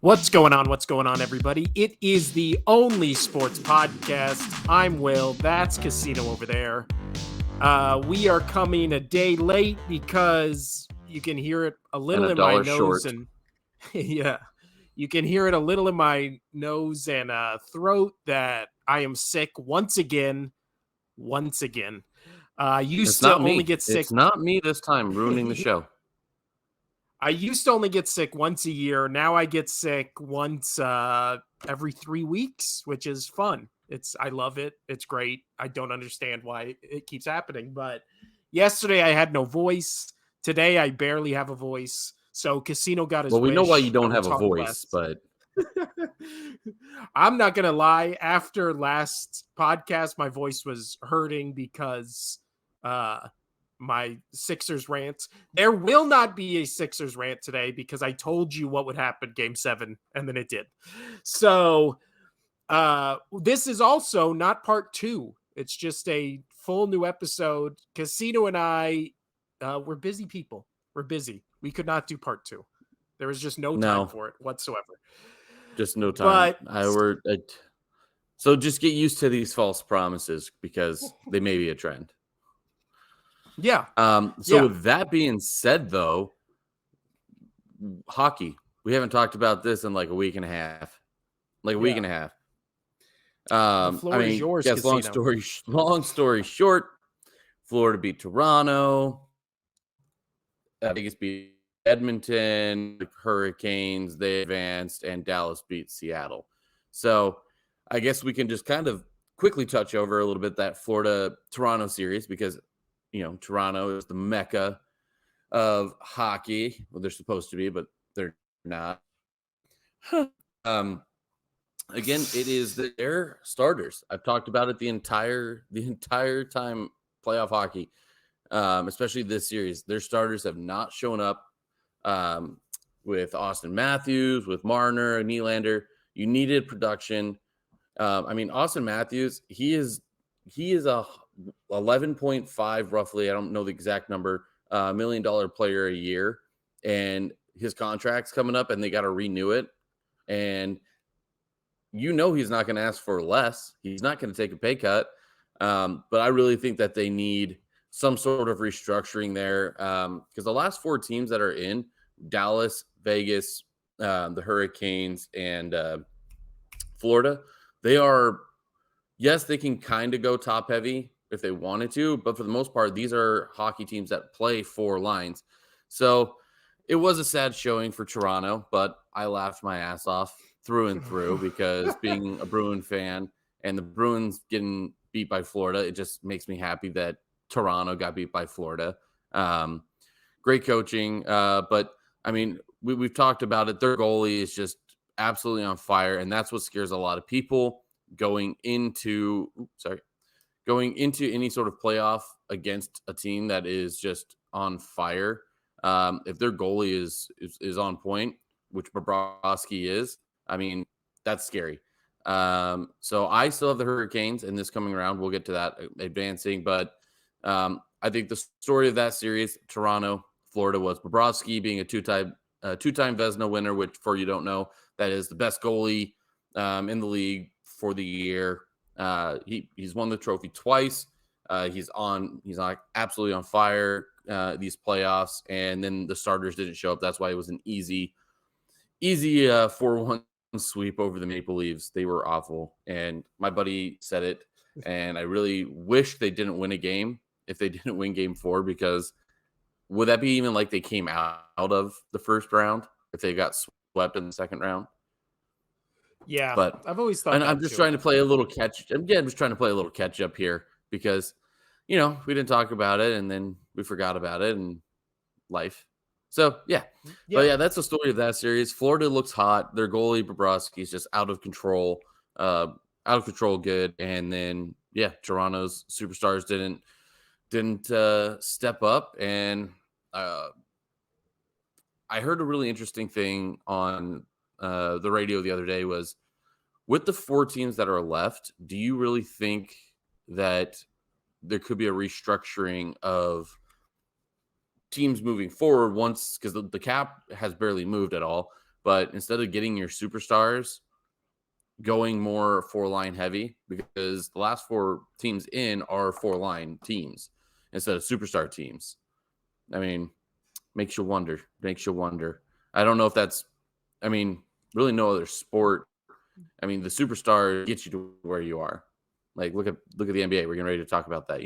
What's going on? What's going on, everybody? It is the only sports podcast. I'm Will. That's Casino over there. We are coming a day late because you can hear it a little in my nose short. and yeah, you can hear it a little in my nose and throat that I am sick once again. I used to only get sick. It's not me this time ruining the show. I used to only get sick once a year. Now I get sick once every 3 weeks, which is fun. I love it. It's great. I don't understand why it keeps happening. But yesterday I had no voice. Today I barely have a voice. So Casino got his wish. Well, we know why you don't have a voice, but I'm not gonna lie. After last podcast, my voice was hurting because my Sixers rant. There will not be a Sixers rant today because I told you what would happen Game 7, and then it did. So this is also not part 2. It's just a full new episode. Casino and I, we're busy people. We're busy. We could not do part 2. There was just no time for it whatsoever. Just no time. But so just get used to these false promises because they may be a trend. Yeah. With that being said, though, hockey. We haven't talked about this in like a week and a half. Week and a half. The floor is yours, yes, long story short, Florida beat Toronto. Vegas beat Edmonton. Hurricanes, they advanced, and Dallas beat Seattle. So I guess we can just kind of quickly touch over a little bit that Florida-Toronto series because Toronto is the mecca of hockey. Well, they're supposed to be, but they're not. Again, it is their starters. I've talked about it the entire time playoff hockey, especially this series. Their starters have not shown up with Austin Matthews, with Marner, Nylander. You needed production. Austin Matthews, he is a 11.5 roughly, I don't know the exact number, $1 million player a year, and his contract's coming up and they got to renew it, and he's not going to ask for less. He's not going to take a pay cut, but I really think that they need some sort of restructuring there because the last 4 teams that are in, Dallas, Vegas, the Hurricanes, and Florida, they are, yes, they can kind of go top heavy if they wanted to, but for the most part, these are hockey teams that play 4 lines. So it was a sad showing for Toronto, but I laughed my ass off through and through because being a Bruin fan and the Bruins getting beat by Florida, it just makes me happy that Toronto got beat by Florida. Great coaching, but we've talked about it. Their goalie is just absolutely on fire, and that's what scares a lot of people going into any sort of playoff against a team that is just on fire. If their goalie is on point, which Bobrovsky is, that's scary. So I still have the Hurricanes in this coming round. We'll get to that advancing, but I think the story of that series, Toronto, Florida, was Bobrovsky being a two-time Vezina winner, which, for you don't know, that is the best goalie in the league for the year. He's won the trophy twice. He's absolutely on fire these playoffs, and then the starters didn't show up. That's why it was an easy 4-1 sweep over the Maple Leafs. They were awful, and my buddy said it, and I really wish they didn't win a game if they didn't win Game 4, because would that be even like they came out of the first round if they got swept in the second round? Yeah, but I've always thought. And I'm just trying to play a little catch. Again, just trying to play a little catch up here because, we didn't talk about it and then we forgot about it and life. So yeah. But yeah, that's the story of that series. Florida looks hot. Their goalie Bobrovsky is just out of control good. And then Toronto's superstars didn't step up. And I heard a really interesting thing on the radio the other day was, with the 4 teams that are left, do you really think that there could be a restructuring of teams moving forward once, because the cap has barely moved at all, but instead of getting your superstars, going more 4-line heavy, because the last 4 teams in are 4-line teams instead of superstar teams. I mean, makes you wonder. I don't know if that's, really no other sport. I mean, the superstar gets you to where you are. Like, look at the NBA. We're getting ready to talk about that,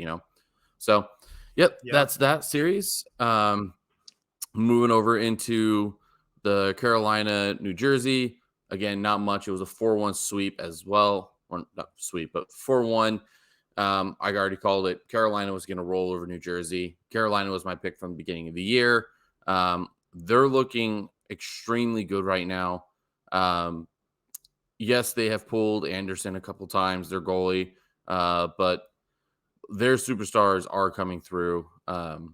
So, yep, that's that series. Moving over into the Carolina, New Jersey. Again, not much. It was a 4-1 sweep as well. Or not sweep, but 4-1. I already called it. Carolina was going to roll over New Jersey. Carolina was my pick from the beginning of the year. They're looking extremely good right now. Yes, they have pulled Anderson a couple times, their goalie, but their superstars are coming through. And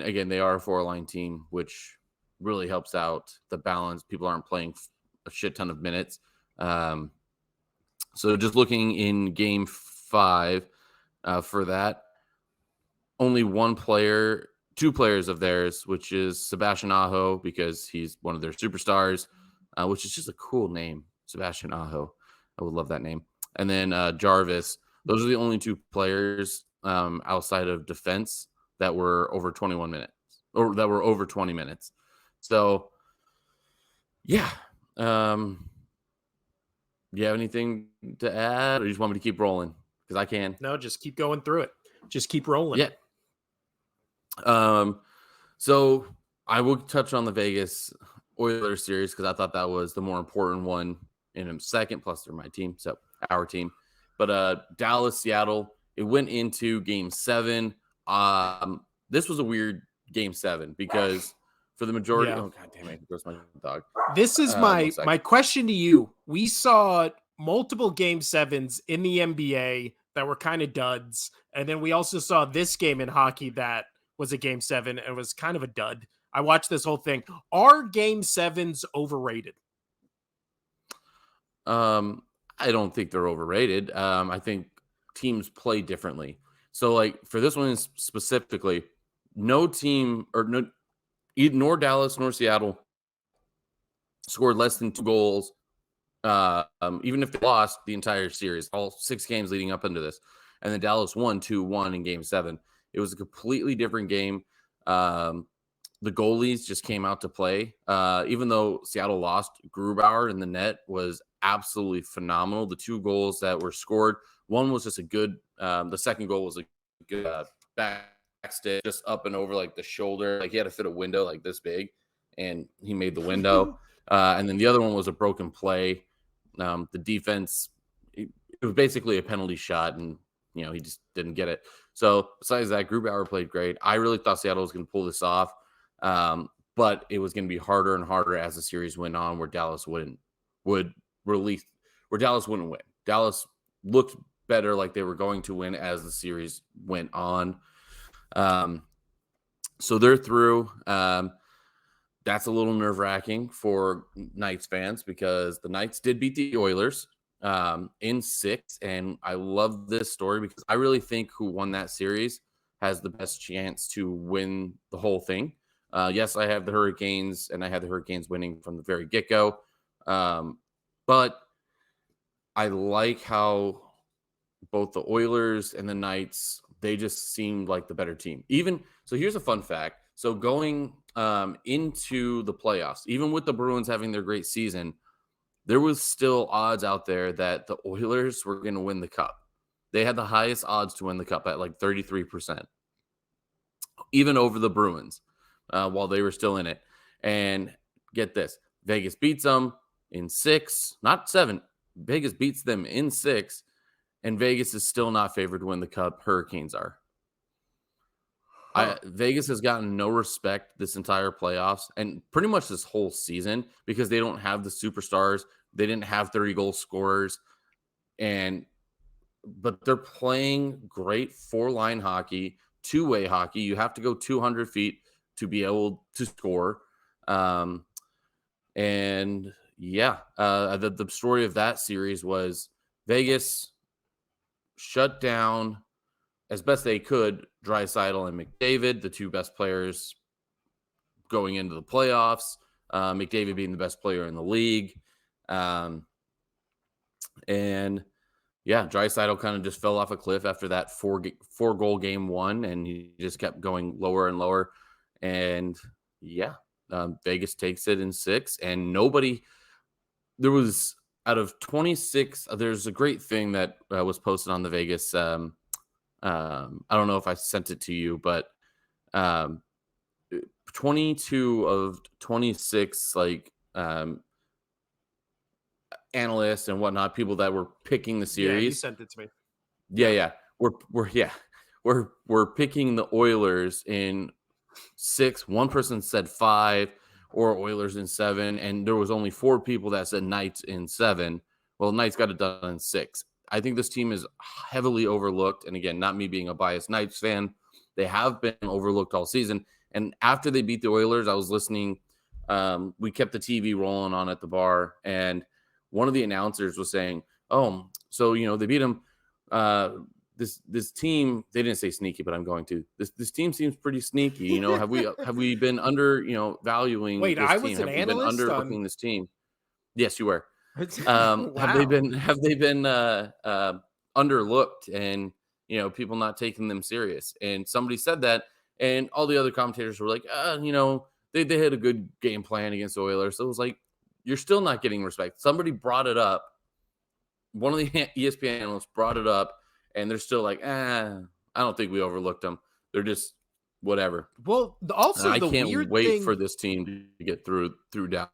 again, they are a 4-line team, which really helps out the balance. People aren't playing a shit ton of minutes. So just looking in game 5 for that, only two players of theirs, which is Sebastian Aho, because he's one of their superstars, which is just a cool name, Sebastian Aho. I would love that name. And then Jarvis. Those are the only 2 players outside of defense that were over 21 minutes, or that were over 20 minutes. So, yeah. You have anything to add, or you just want me to keep rolling? Because I can. No, just keep going through it. Just keep rolling. Yeah. So I will touch on the Vegas Oilers series because I thought that was the more important one in a second. Plus, they're my team, so our team. But Dallas, Seattle, it went into game 7. This was a weird game 7 because for the majority, oh god damn it, there's my dog. This is my question to you. We saw multiple game 7s in the NBA that were kind of duds, and then we also saw this game in hockey that was a game 7 and was kind of a dud. I watched this whole thing. Are game 7s overrated? I don't think they're overrated. I think teams play differently. So, like for this one specifically, no team nor Dallas nor Seattle scored less than 2 goals. Even if they lost the entire series, all 6 games leading up into this, and then Dallas won 2-1 in game 7. It was a completely different game. The goalies just came out to play. Even though Seattle lost, Grubauer in the net was absolutely phenomenal. The 2 goals that were scored, one was just a good, the second goal was a good back stick, just up and over like the shoulder. Like he had to fit a window like this big, and he made the window. And then the other one was a broken play. The defense, it was basically a penalty shot, and he just didn't get it. So besides that, Grubauer played great. I really thought Seattle was going to pull this off, but it was going to be harder and harder as the series went on, where Dallas wouldn't win. Dallas looked better, like they were going to win as the series went on. So they're through. That's a little nerve-wracking for Knights fans because the Knights did beat the Oilers in 6. And I love this story because I really think who won that series has the best chance to win the whole thing. Yes, I have the Hurricanes, and I had the Hurricanes winning from the very get-go. But I like how both the Oilers and the Knights, they just seemed like the better team. So here's a fun fact. So going into the playoffs, even with the Bruins having their great season, there was still odds out there that the Oilers were going to win the cup. They had the highest odds to win the cup at like 33%, even over the Bruins while they were still in it. And get this, Vegas beats them in 6, not 7. Vegas beats them in 6, and Vegas is still not favored to win the cup. Hurricanes are. Vegas has gotten no respect this entire playoffs and pretty much this whole season because they don't have the superstars. They didn't have 30-goal scorers, but they're playing great 4-line hockey, 2-way hockey. You have to go 200 feet to be able to score. The story of that series was Vegas shut down as best they could Draisaitl and McDavid, the 2 best players going into the playoffs. McDavid being the best player in the league. And yeah, Draisaitl kind of just fell off a cliff after that four goal game one, and he just kept going lower and lower. And yeah, Vegas takes it in 6, and there was out of 26. There's a great thing that was posted on the Vegas. I don't know if I sent it to you, but 22 of 26 analysts and whatnot, people that were picking the series. Yeah, you sent it to me. Yeah. We're picking the Oilers in 6. One person said 5 or Oilers in 7, and there was only 4 people that said Knights in 7. Well, Knights got it done in 6. I think this team is heavily overlooked, and again, not me being a biased Knights fan, they have been overlooked all season. And after they beat the Oilers, I was listening. We kept the TV rolling on at the bar, and one of the announcers was saying, "Oh, so they beat them. This team, they didn't say sneaky, but I'm going to. This team seems pretty sneaky. Have we been under valuing Wait, this I team? was an Have we been analyst underlooking this team? Yes, you were. Wow. Have they been underlooked and people not taking them serious?" And somebody said that, and all the other commentators were like, they had a good game plan against the Oilers. So it was like, you're still not getting respect. Somebody brought it up. One of the ESPN analysts brought it up, and they're still like, I don't think we overlooked them. They're just whatever. Well, also I the can't weird wait thing for this team to get through down.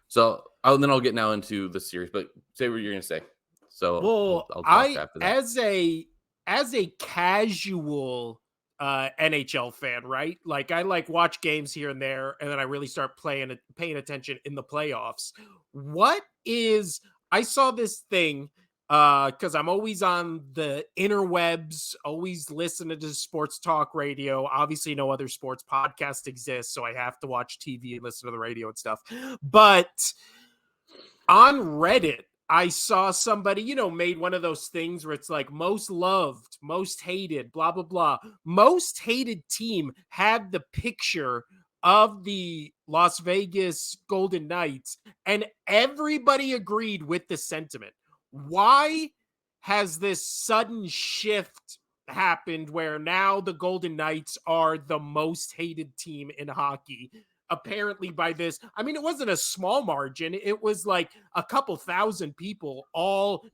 So then I'll get now into the series, but say what you're going to say. So well, I'll talk after that. as a casual NHL fan, right? Like I watch games here and there, and then I really start paying attention in the playoffs. I saw this thing because I'm always on the interwebs, always listening to sports talk radio. Obviously, no other sports podcast exists, so I have to watch TV and listen to the radio and stuff. But on Reddit, I saw somebody, made one of those things where it's like most loved, most hated, blah, blah, blah. Most hated team had the picture of the Las Vegas Golden Knights, and everybody agreed with the sentiment. Why has this sudden shift happened where now the Golden Knights are the most hated team in hockey? Apparently by this, I mean, it wasn't a small margin. It was like a couple thousand people,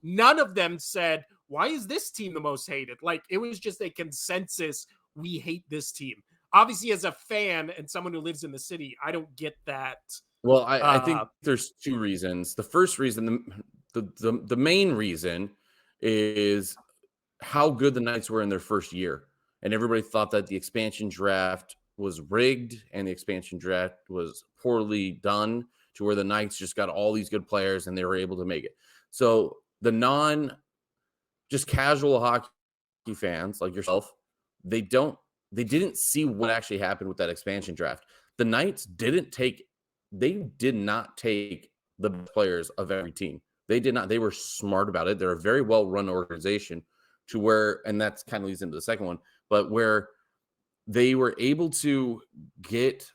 none of them said, why is this team the most hated? Like, it was just a consensus. We hate this team. Obviously, as a fan and someone who lives in the city, I don't get that. Well, I think there's 2 reasons. The first reason, the main reason is how good the Knights were in their first year. And everybody thought that the expansion draft was rigged and the expansion draft was poorly done to where the Knights just got all these good players and they were able to make it. So the just casual hockey fans like yourself, they didn't see what actually happened with that expansion draft. The Knights did not take the players of every team. They did not. They were smart about it. They're a very well-run organization to where, and that's kind of leads into the second one, but where they were able to get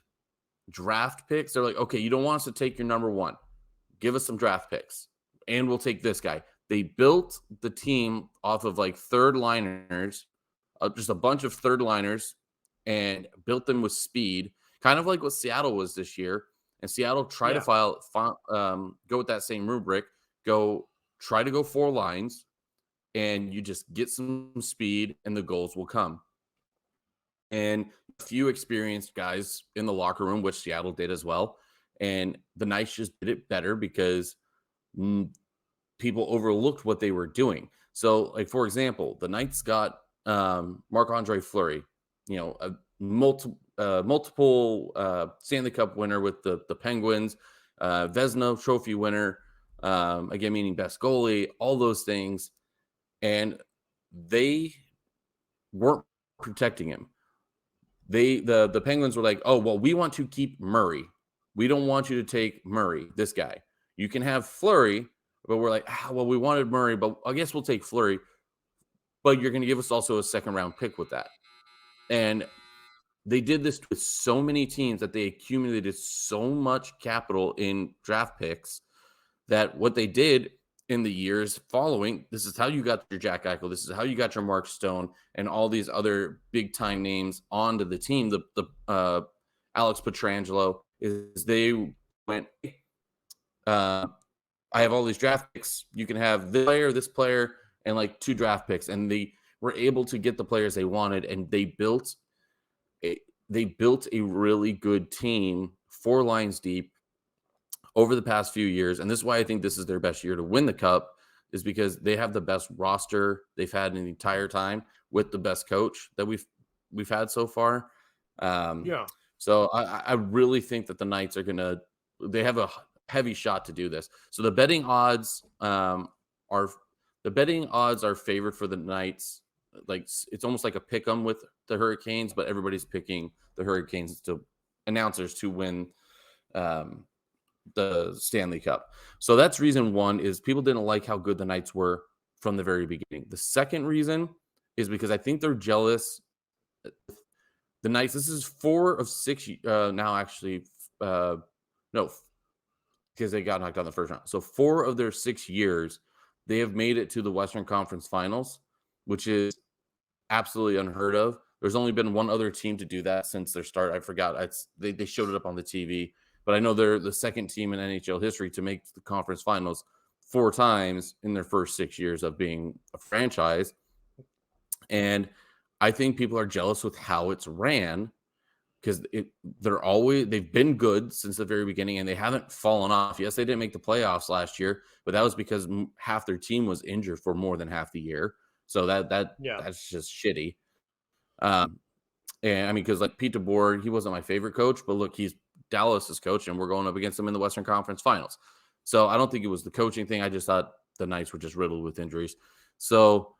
draft picks. They're like, okay, you don't want us to take your number 1. Give us some draft picks, and we'll take this guy. They built the team off of like third liners, just a bunch of third liners, and built them with speed, kind of like what Seattle was this year. And Seattle tried to go with that same rubric, try to go 4 lines, and you just get some speed, and the goals will come. And a few experienced guys in the locker room, which Seattle did as well. And the Knights just did it better because people overlooked what they were doing. So, like, for example, the Knights got Marc-Andre Fleury, a multiple Stanley Cup winner with the Penguins, Vezina Trophy winner, again, meaning best goalie, all those things. And they weren't protecting him. The Penguins were like, oh, well, we want to keep Murray. We don't want you to take Murray, this guy. You can have Fleury, but we're like, well, we wanted Murray, but I guess we'll take Fleury. But you're going to give us also a second-round pick with that. And they did this with so many teams that they accumulated so much capital in draft picks that what they did in the years following, this is how you got your Jack Eichel, this is how you got your Mark Stone and all these other big time names onto the team. The Alex Pietrangelo is they went, I have all these draft picks. You can have this player, and like 2 draft picks, and they were able to get the players they wanted, and they built a really good team, 4 lines deep over the past few years. And this is why I think this is their best year to win the cup, is because they have the best roster they've had in the entire time with the best coach that we've had so far. Yeah. So I really think that the Knights they have a heavy shot to do this. So the betting odds are favored for the Knights. Like, it's almost like a pick 'em with the Hurricanes, but everybody's picking the Hurricanes announcers to win the Stanley Cup. So that's reason one, is people didn't like how good the Knights were from the very beginning. The second reason is because I think they're jealous. The Knights, this is 4 of 6 now, actually. No, because they got knocked out in the first round. So 4 of their 6 years, they have made it to the Western Conference Finals, which is absolutely unheard of. There's only been one other team to do that since their start. I forgot. They showed it up on the TV, but I know they're the second team in NHL history to make the conference finals 4 times in their first 6 years of being a franchise. And I think people are jealous with how it's ran, because they've been good since the very beginning, and they haven't fallen off. Yes, they didn't make the playoffs last year, but that was because half their team was injured for more than half the year. So that's just shitty. And I mean, because like Pete DeBoer, he wasn't my favorite coach, but look, he's Dallas's coach, and we're going up against him in the Western Conference Finals. So I don't think it was the coaching thing. I just thought the Knights were just riddled with injuries. So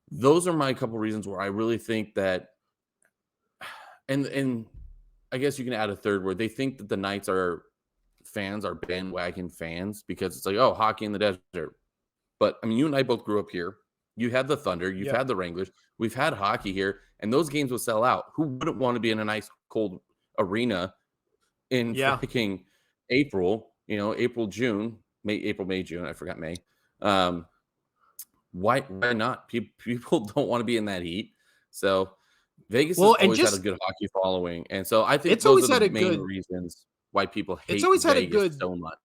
those are my couple reasons where I really think that, and I guess you can add a third, where they think that the Knights are bandwagon fans, because it's like, oh, hockey in the desert. But I mean, you and I both grew up here. You had the Thunder, you've had the Wranglers, we've had hockey here, and those games would sell out. Who wouldn't want to be in a nice cold arena in freaking April, April, June, May, June. I forgot May. Why not? People don't want to be in that heat. So Vegas has always had a good hockey following. And so I think those are the main reasons why people hate Vegas so much.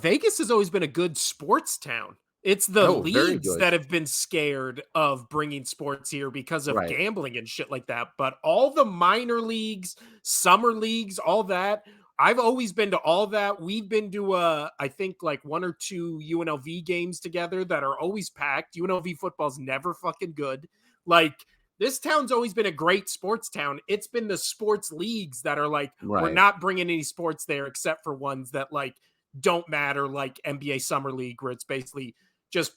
Vegas has always been a good sports town. It's the leagues that have been scared of bringing sports here because of gambling and shit like that. But all the minor leagues, summer leagues, all that, I've always been to all that. We've been to, I think, like 1 or 2 UNLV games together that are always packed. UNLV football's never fucking good. Like, this town's always been a great sports town. It's been the sports leagues that are like, we're not bringing any sports there except for ones that, like, don't matter, like NBA Summer League, where it's basically just,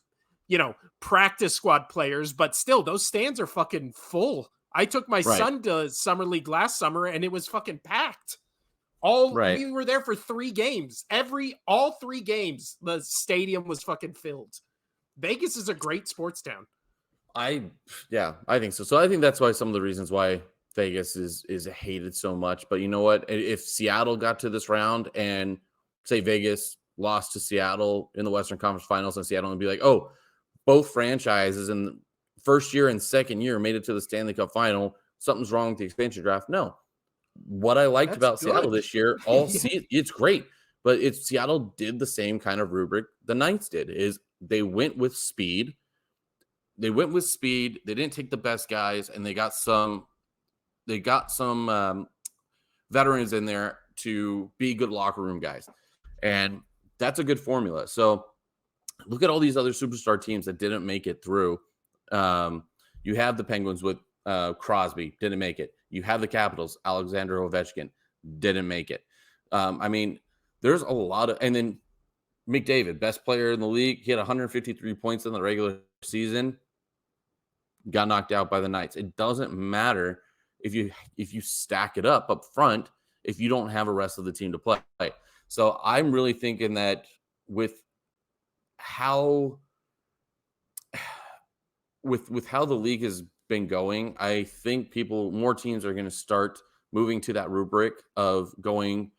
practice squad players, but still those stands are fucking full. I took my son to Summer League last summer and it was fucking packed. We were there for 3 games. All 3 games, the stadium was fucking filled. Vegas is a great sports town. I think so. So I think that's why some of the reasons why Vegas is hated so much. But you know what? If Seattle got to this round and say Vegas lost to Seattle in the Western Conference Finals, and Seattle would be like, oh, both franchises in the first year and second year made it to the Stanley Cup final. Something's wrong with the expansion draft. No. What I liked about Seattle this year, it's great, but Seattle did the same kind of rubric the Knights did, is they went with speed. They didn't take the best guys, and they got some veterans in there to be good locker room guys. And that's a good formula. So look at all these other superstar teams that didn't make it through. You have the Penguins with Crosby, didn't make it. You have the Capitals, Alexander Ovechkin, didn't make it. I mean, there's a lot of, and then McDavid, best player in the league, he had 153 points in the regular season, got knocked out by the Knights. It doesn't matter if you stack it up front if you don't have a rest of the team to play. So I'm really thinking that with how the league has been going, I think more teams are going to start moving to that rubric of going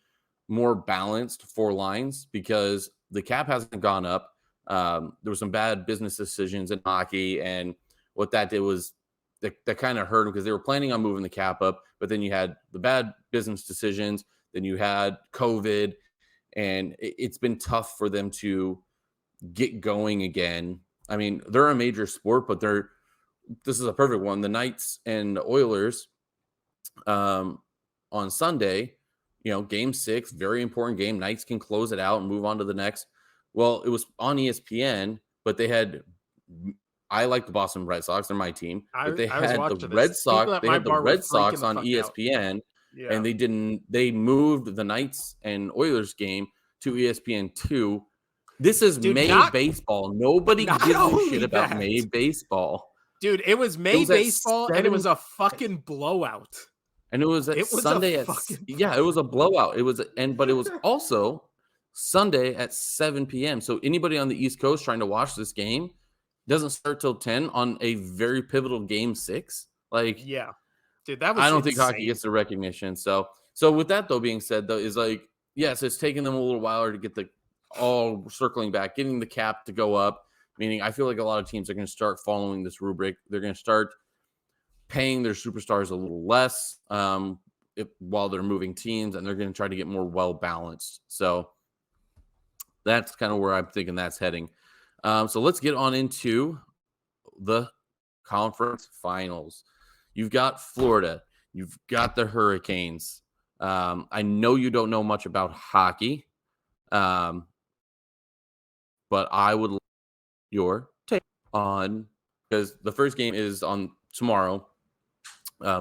more balanced 4 lines because the cap hasn't gone up. There were some bad business decisions in hockey, and what that did was that kind of hurt them because they were planning on moving the cap up, but then you had the bad business decisions, then you had COVID, and it's been tough for them to get going again. I mean, they're a major sport, but this is a perfect one. The Knights and the Oilers on Sunday, game 6, very important game. Knights can close it out and move on to the next. Well, it was on ESPN, but I like the Boston Red Sox. They're my team. But they had the Red Sox. They had the Red Sox on ESPN, and they moved the Knights and Oilers game to ESPN2. This is May baseball. Nobody gives a shit about May baseball. Dude, it was May baseball, and it was a fucking blowout. And it was Sunday it was a blowout. But it was also Sunday at 7 p.m. So anybody on the East Coast trying to watch this game doesn't start till 10 on a very pivotal game 6. Like, yeah, dude, that was I don't think hockey gets the recognition. So with that though being said, though, is like, yes, it's taken them a little while to get all circling back, getting the cap to go up. Meaning, I feel like a lot of teams are going to start following this rubric. They're going to start paying their superstars a little less while they're moving teams, and they're going to try to get more well-balanced. So that's kind of where I'm thinking that's heading. So let's get on into the conference finals. You've got Florida. You've got the Hurricanes. I know you don't know much about hockey, but I would like your take on, because the first game is on tomorrow,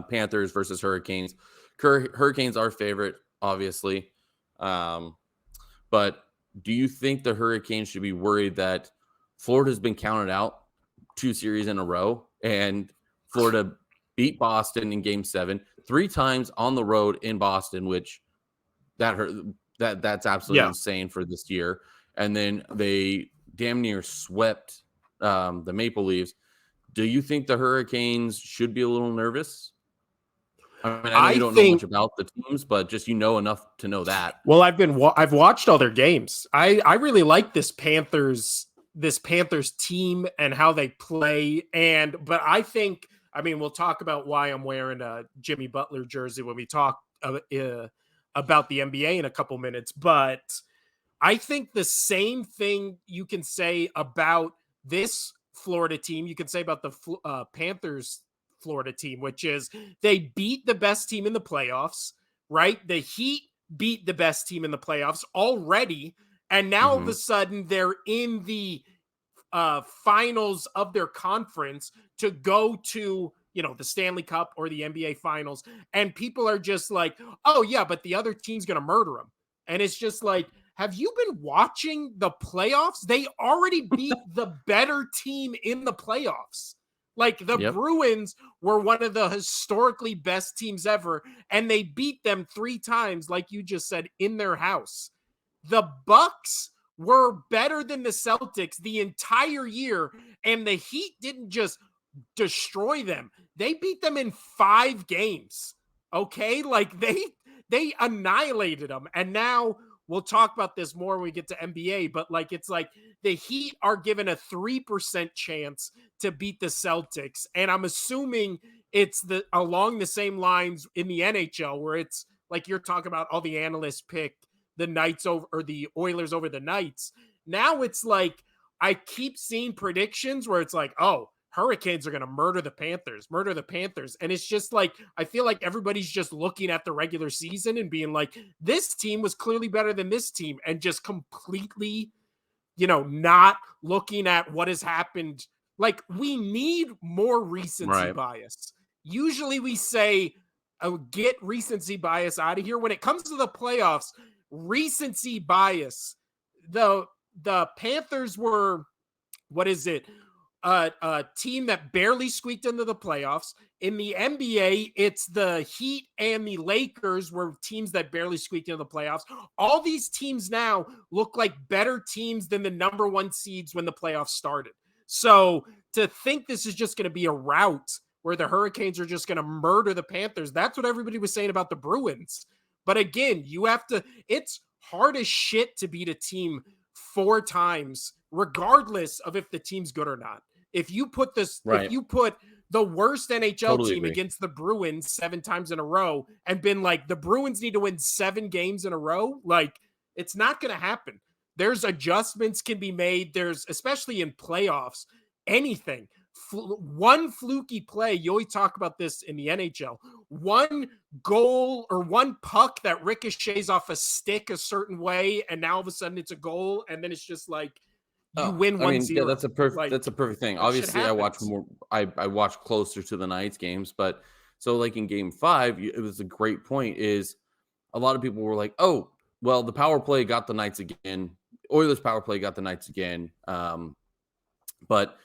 Panthers versus Hurricanes. Hurricanes are favorite, obviously. But do you think the Hurricanes should be worried that Florida's been counted out 2 series in a row, and Florida beat Boston in Game 7 3 times on the road in Boston, which that's absolutely insane for this year. And then they damn near swept the Maple Leafs. Do you think the Hurricanes should be a little nervous? I mean, I know you don't know much about the teams, but just enough to know that. Well, I've watched all their games. I really like this Panthers team and how they play. But I think, I mean, we'll talk about why I'm wearing a Jimmy Butler jersey when we talk about the NBA in a couple minutes. But I think the same thing you can say about this Florida team, you can say about the Panthers Florida team, which is they beat the best team in the playoffs, right? The Heat beat the best team in the playoffs already. And now all of a sudden they're in the finals of their conference to go to, the Stanley Cup or the NBA finals. And people are just like, oh yeah, but the other team's going to murder them. And it's just like, have you been watching the playoffs? They already beat the better team in the playoffs. Like the Bruins were one of the historically best teams ever, and they beat them 3 times, like you just said, in their house. The Bucks were better than the Celtics the entire year, and the Heat didn't just destroy them. They beat them in 5 games. Okay? Like they annihilated them. And now we'll talk about this more when we get to NBA, but it's like the Heat are given a 3% chance to beat the Celtics. And I'm assuming it's along the same lines in the NHL, where it's like you're talking about all the analysts pick the Knights over, or the Oilers over the Knights. Now it's like I keep seeing predictions where it's like, oh, Hurricanes are going to murder the Panthers. And it's just like, I feel like everybody's just looking at the regular season and being like, this team was clearly better than this team, and just completely, not looking at what has happened. Like, we need more recency bias. Usually we say, oh, get recency bias out of here. When it comes to the playoffs, recency bias, the Panthers were, what is it? A team that barely squeaked into the playoffs. In the NBA, it's the Heat and the Lakers were teams that barely squeaked into the playoffs. All these teams now look like better teams than the number 1 seeds when the playoffs started. So to think this is just going to be a rout where the Hurricanes are just going to murder the Panthers. That's what everybody was saying about the Bruins. But again, it's hard as shit to beat a team 4 times, regardless of if the team's good or not. If you put the worst NHL Totally team agree. against the Bruins 7 times in a row and been like, the Bruins need to win 7 games in a row, like, it's not going to happen. There's adjustments can be made. There's, especially in playoffs, anything. One fluky play, you always talk about this in the NHL, one goal or one puck that ricochets off a stick a certain way, and now all of a sudden it's a goal, and then it's just like, you win 1-0. Yeah, that's a perfect thing. That shit Obviously, I watch happens. more. I watch closer to the Knights games, but so like in Game 5, it was a great point. Is a lot of people were like, "Oh, well, the power play got the Knights again. Oilers power play got the Knights again." But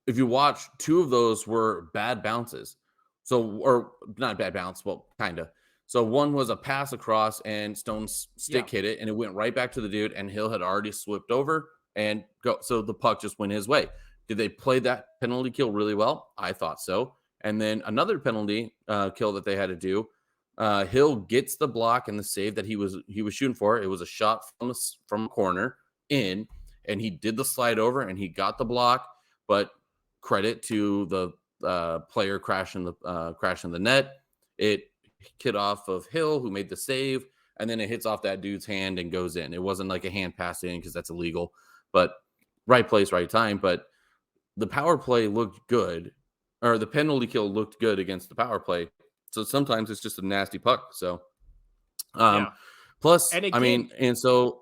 if you watch, 2 of those were bad bounces. So, or not bad bounce, well, kind of. So one was a pass across and Stone's stick hit it and it went right back to the dude and Hill had already slipped over and go. So the puck just went his way. Did they play that penalty kill really well? I thought so. And then another penalty kill that they had to do. Hill gets the block and the save that he was shooting for. It was a shot from a corner in, and he did the slide over and he got the block. But credit to the player crashing the net. It hit off of Hill, who made the save, and then it hits off that dude's hand and goes in. It wasn't like a hand pass in because that's illegal, but right place, right time. But the power play looked good, or the penalty kill looked good against the power play. So sometimes it's just a nasty puck. So, plus, And again, I mean, and so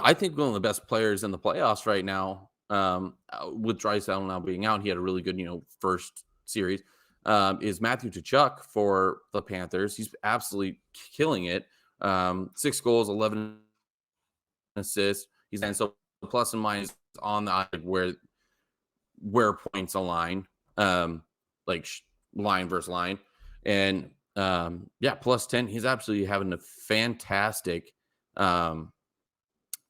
I think one of the best players in the playoffs right now, with Draisaitl now being out, he had a really good, first series, is Matthew Tkachuk for the Panthers. He's absolutely killing it. 6 goals, 11 assists. He's and so plus and minus on the where points align, like line versus line, and plus 10. He's absolutely having a fantastic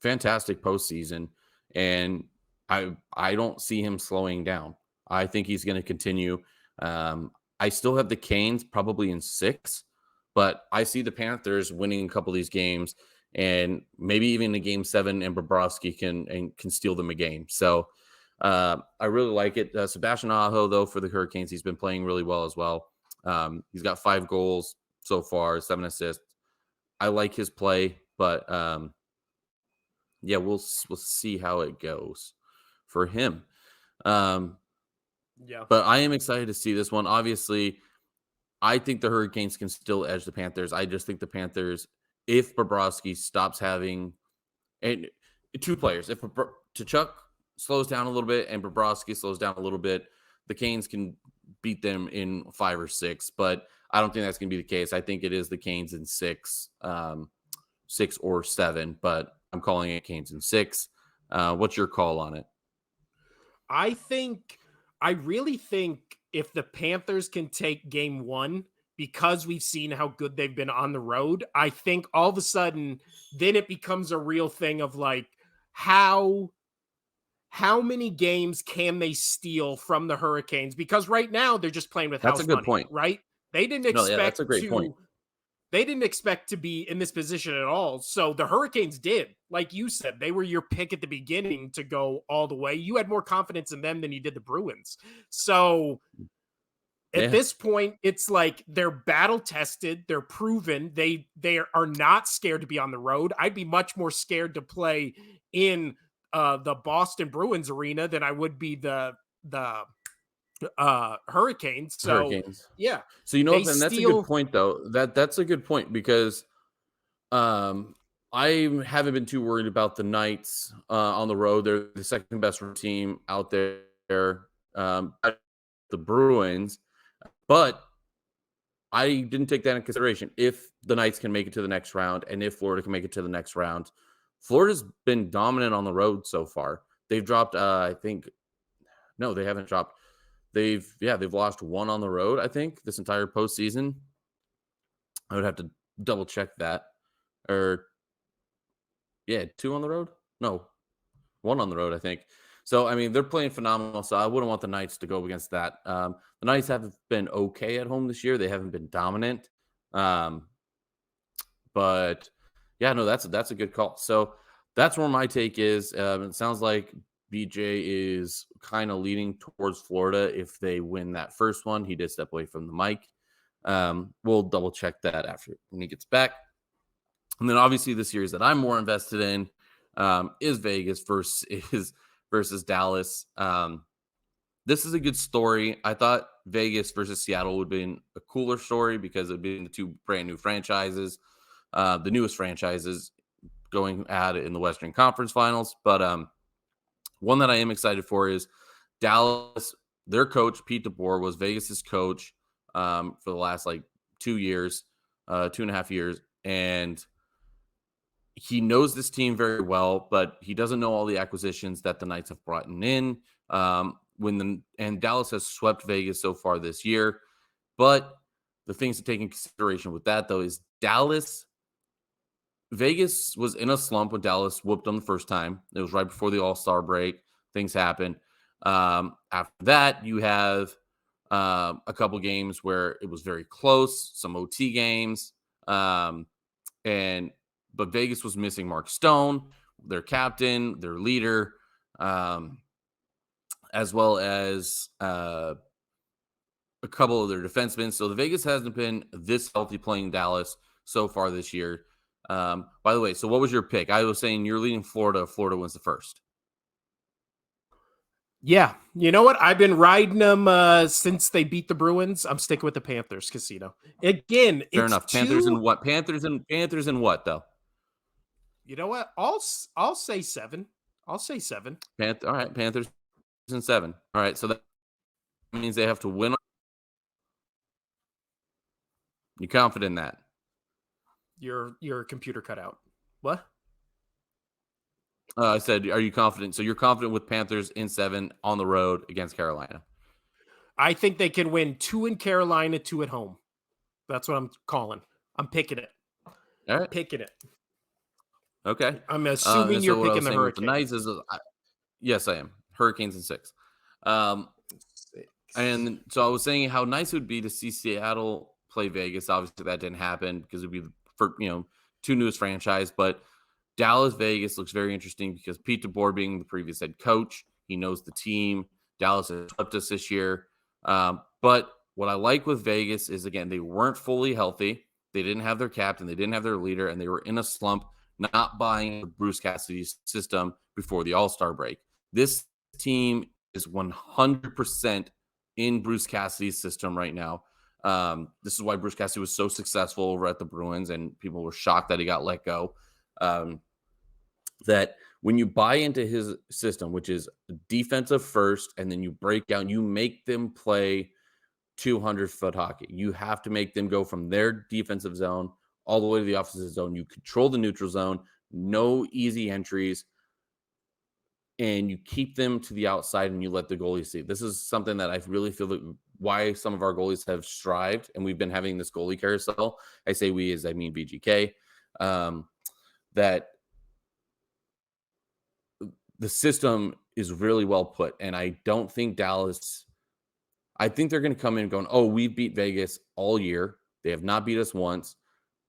postseason, and I don't see him slowing down. I think he's going to continue. I still have the Canes probably in 6, but I see the Panthers winning a couple of these games, and maybe even in Game 7, and Bobrovsky can steal them a game. So I really like it. Sebastian Aho, though, for the Hurricanes, he's been playing really well as well. He's got 5 goals so far, 7 assists. I like his play, but we'll see how it goes for him. But I am excited to see this one. Obviously, I think the Hurricanes can still edge the Panthers. I just think the Panthers, if Bobrovsky stops having and 2 players, if Tkachuk slows down a little bit and Bobrovsky slows down a little bit, the Canes can beat them in 5 or 6. But I don't think that's going to be the case. I think it is the Canes in 6, 6 or 7. But I'm calling it Canes in 6. What's your call on it? I really think if the Panthers can take Game 1, because we've seen how good they've been on the road, I think all of a sudden then it becomes a real thing of like, how many games can they steal from the Hurricanes? Because right now they're just playing with That's house a good money, point. right? They didn't expect that's a great point. They didn't expect to be in this position at all. So the Hurricanes did. Like you said, they were your pick at the beginning to go all the way. You had more confidence in them than you did the Bruins. So at this point, it's like they're battle tested, they're proven, they are not scared to be on the road. I'd be much more scared to play in the Boston Bruins arena than I would be the Hurricanes. So Hurricanes. yeah. So and that's a good point though. That's a good point because I haven't been too worried about the Knights on the road. They're the second best team out there. The Bruins, but I didn't take that in consideration. If the Knights can make it to the next round, and if Florida can make it to the next round, Florida's been dominant on the road so far. They've dropped, no, they haven't dropped. They've lost 1 on the road, I think, this entire postseason. I would have to double check that. 2 on the road? No, 1 on the road, I think. So, I mean, they're playing phenomenal. So I wouldn't want the Knights to go against that. The Knights have been okay at home this year. They haven't been dominant. Um, but yeah, no, that's a good call. So that's where my take is. It sounds like BJ is kind of leaning towards Florida if they win that first one. He did step away from the mic. We'll double check that after when he gets back. And then obviously the series that I'm more invested in is Vegas versus Dallas. This is a good story. I thought Vegas versus Seattle would have been a cooler story because it would be the two brand new franchises, the newest franchises going at it in the Western Conference Finals. But one that I am excited for is Dallas. Their coach, Pete DeBoer, was Vegas's coach for the last 2 years, 2.5 years. And he knows this team very well, but he doesn't know all the acquisitions that the Knights have brought in. And Dallas has swept Vegas so far this year. But the things to take in consideration with that, though, is Vegas was in a slump when Dallas whooped them the first time. It was right before the All-Star break. Things happened. After that, you have a couple games where it was very close, some OT games. But Vegas was missing Mark Stone, their captain, their leader, as well as a couple of their defensemen. So the Vegas hasn't been this healthy playing Dallas so far this year. By the way, so what was your pick? I was saying you're leading Florida. Florida wins the first. Yeah. You know what? I've been riding them since they beat the Bruins. I'm sticking with the Panthers casino. Again, Fair it's enough. Panthers and what? Panthers and what, though? You know what? I'll say 7. I'll say 7. All right, Panthers and 7. All right, so that means they have to win. You confident in that? Your computer cut out. What? I said, are you confident? So you're confident with Panthers in 7 on the road against Carolina? I think they can win 2 in Carolina, 2 at home. That's what I'm calling. I'm picking it. All right. Picking it. Okay. I'm assuming you're picking the Hurricanes. The Knights is yes, I am. Hurricanes in 6. 6. And so I was saying how nice it would be to see Seattle play Vegas. Obviously, that didn't happen because it would be for two newest franchise. But Dallas Vegas looks very interesting because Pete DeBoer being the previous head coach, he knows the team. Dallas has swept us this year. But what I like with Vegas is, again, they weren't fully healthy. They didn't have their captain. They didn't have their leader, and they were in a slump, not buying Bruce Cassidy's system before the All-Star break. This team is 100% in Bruce Cassidy's system right now. This is why Bruce Cassidy was so successful over at the Bruins, and people were shocked that he got let go. That when you buy into his system, which is defensive first, and then you break down, you make them play 200-foot hockey. You have to make them go from their defensive zone all the way to the offensive zone. You control the neutral zone, no easy entries, and you keep them to the outside and you let the goalie see. This is something that I really feel that why some of our goalies have strived, and we've been having this goalie carousel. I say we as I mean BGK. That the system is really well put, and I don't think Dallas. I think they're going to come in going, oh, we beat Vegas all year. They have not beat us once,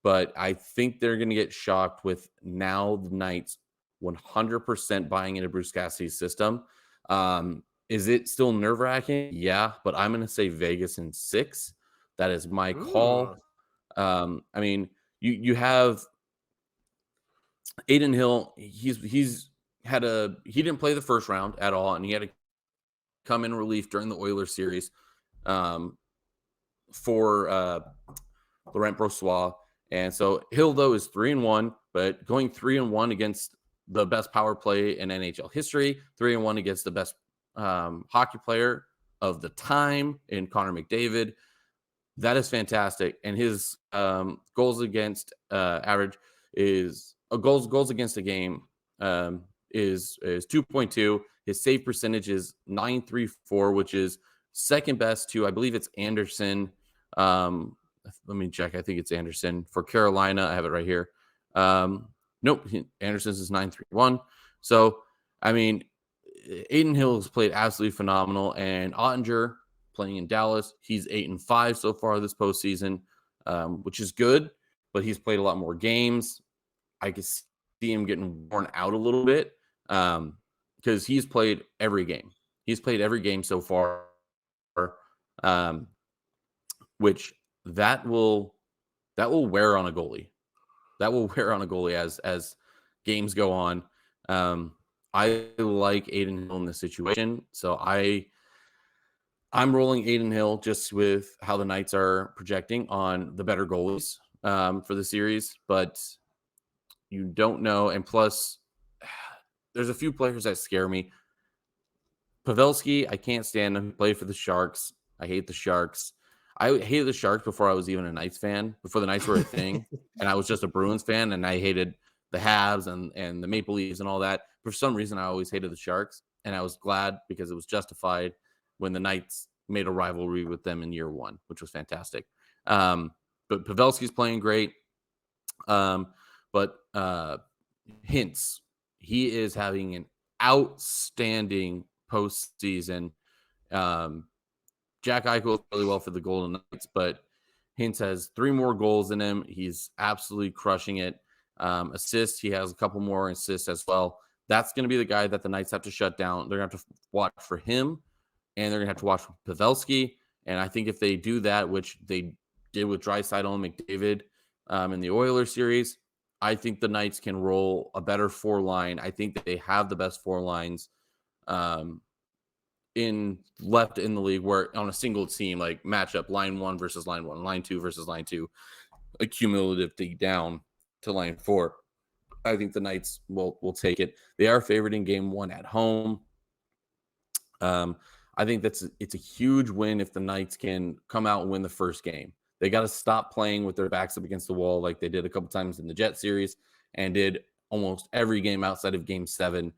but I think they're going to get shocked with now the Knights 100% buying into Bruce Cassidy's system. Is it still nerve-wracking? Yeah, but I'm going to say Vegas in 6. That is my call. I mean, you have Aiden Hill. He didn't play the first round at all, and he had to come in relief during the Oilers series for Laurent Brossoit. And so Hill, though, is 3-1, but going 3-1 against the best power play in NHL history, 3-1 against the best hockey player of the time in Connor McDavid. That is fantastic. And his goals against average is goals against a game is 2.2. His save percentage is .934, which is second best to, I believe it's Anderson. Let me check. I think it's Anderson for Carolina. I have it right here. Nope. Anderson's is .931. So, I mean, Aiden Hill has played absolutely phenomenal, and Ottinger playing in Dallas, he's 8-5 so far this postseason, which is good, but he's played a lot more games. I could see him getting worn out a little bit because he's played every game. He's played every game so far, which that will wear on a goalie. That will wear on a goalie as games go on. I like Aiden Hill in this situation, so I'm rolling Aiden Hill just with how the Knights are projecting on the better goalies for the series, but you don't know. And plus, there's a few players that scare me. Pavelski, I can't stand him. He played for the Sharks. I hate the Sharks. I hated the Sharks before I was even a Knights fan, before the Knights were a thing. And I was just a Bruins fan, and I hated the Habs and the Maple Leafs and all that. For some reason, I always hated the Sharks, and I was glad because it was justified when the Knights made a rivalry with them in year one, which was fantastic. But Pavelski's playing great. But Hintz, he is having an outstanding postseason. Jack Eichel really well for the Golden Knights, but Hintz has 3 more goals in him. He's absolutely crushing it. Assists, he has a couple more assists as well. That's going to be the guy that the Knights have to shut down. They're going to have to watch for him, and they're going to have to watch for Pavelski. And I think if they do that, which they did with Draisaitl and McDavid in the Oilers series, I think the Knights can roll a better 4 line. I think that they have the best 4 lines left in the league, where on a single team like matchup, line 1 versus line 1, line 2 versus line 2, a cumulative down to line 4. I think the Knights will take it. They are favored in game 1 at home. I think it's a huge win if the Knights can come out and win the first game. They got to stop playing with their backs up against the wall like they did a couple times in the Jet series and did almost every game outside of game 7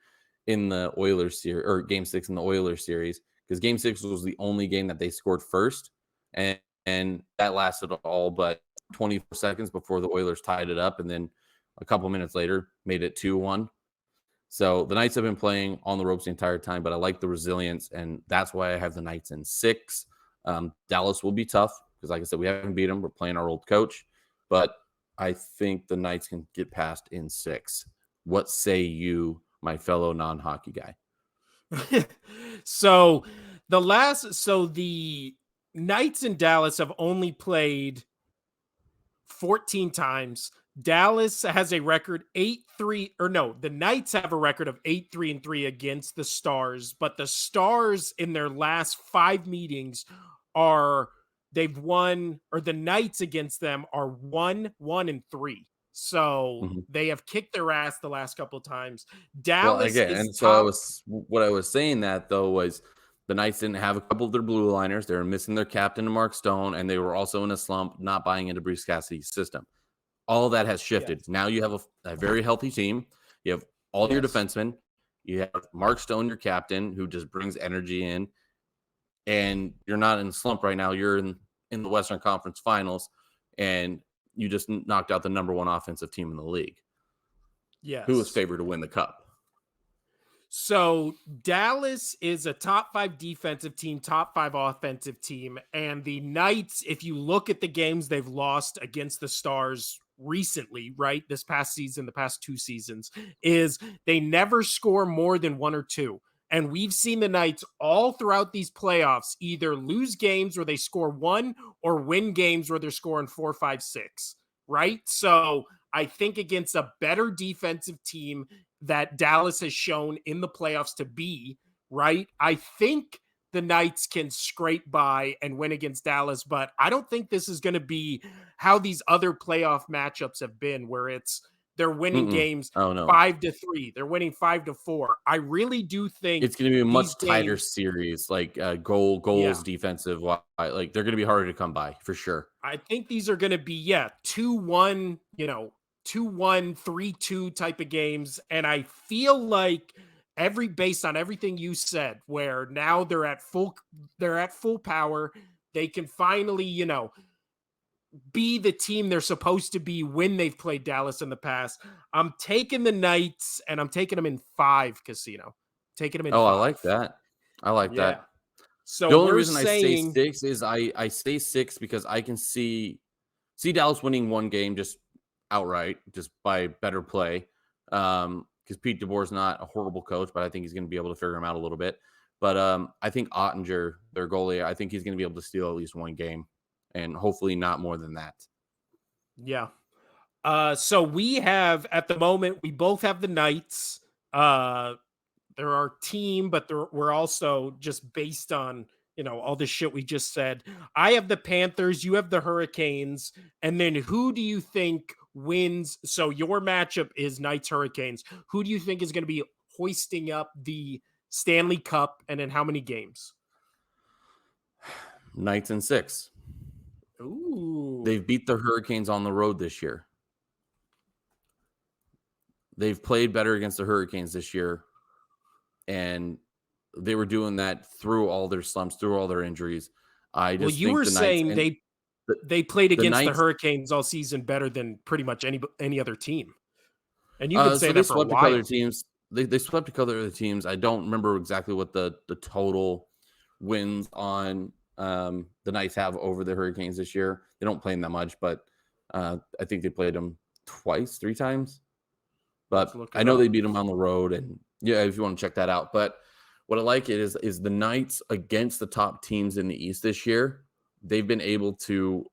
in the Oilers series, or game 6 in the Oilers series, because game 6 was the only game that they scored first. And that lasted all but 24 seconds before the Oilers tied it up. And then a couple minutes later made it 2-1. So the Knights have been playing on the ropes the entire time, but I like the resilience, and that's why I have the Knights in 6. Dallas will be tough because, like I said, we haven't beat them. We're playing our old coach, but I think the Knights can get past in 6. What say you, my fellow non-hockey guy? So the Knights and Dallas have only played 14 times. Dallas has a record 8-3, or no, the Knights have a record of 8-3-3 against the Stars, but the Stars in their last 5 meetings they've won, or the Knights against them are 1-1-3. So they have kicked their ass the last couple of times. Dallas is top. What I was saying that though was the Knights didn't have a couple of their blue liners. They were missing their captain, Mark Stone, and they were also in a slump, not buying into Bruce Cassidy's system. All that has shifted. Yes. Now you have a very healthy team. You have all your defensemen. You have Mark Stone, your captain, who just brings energy in. And you're not in a slump right now. You're in the Western Conference Finals, and you just knocked out the number 1 offensive team in the league. Yes. Who was favored to win the cup? So Dallas is a top 5 defensive team, top 5 offensive team. And the Knights, if you look at the games they've lost against the Stars recently, right, this past season, the past 2 seasons, is they never score more than 1 or 2. And we've seen the Knights all throughout these playoffs either lose games where they score 1 or win games where they're scoring 4, 5, 6, right? So I think against a better defensive team that Dallas has shown in the playoffs to be, right, I think the Knights can scrape by and win against Dallas, but I don't think this is going to be how these other playoff matchups have been, where they're winning games 5-3. They're winning 5-4. I really do think it's going to be a much tighter series, like goals, defensive. Like they're going to be harder to come by for sure. I think these are going to be 2-1, 2-1, 3-2 type of games, and I feel like based on everything you said, where now they're at full power, they can finally be the team they're supposed to be when they've played Dallas in the past. I'm taking the Knights, and I'm taking them in 5, Casino. taking them in Oh, I 5. like that. I like Yeah. that. So The only we're reason I say saying 6 is I say 6 because I can see Dallas winning one game just outright, just by better play. Because Pete DeBoer's not a horrible coach, but I think he's going to be able to figure him out a little bit. But I think Ottinger, their goalie, I think he's going to be able to steal at least one game, and hopefully not more than that. yeah. So we have at the moment we both have the Knights. They're our team, but we're also just based on all the shit we just said. I have the Panthers, you have the Hurricanes, and then who do you think wins? So your matchup is Knights Hurricanes. Who do you think is going to be hoisting up the Stanley Cup, and in how many games? Knights in 6. Ooh, They've beat the Hurricanes on the road this year. They've played better against the Hurricanes this year, and they were doing that through all their slumps, through all their injuries. I well, just you think were the Knights saying and they played the against the Knights. Hurricanes all season better than pretty much any other team, and you've been So saying they that for a swept a couple other while. teams. They swept a couple other teams. I don't remember exactly what the total wins on the Knights have over the Hurricanes this year. They don't play them that much, but I think they played them twice, 3 times. Let's But look I it know up. they beat them on the road, and yeah, if you want to check that out. But what I like is the Knights against the top teams in the East this year. They've been able to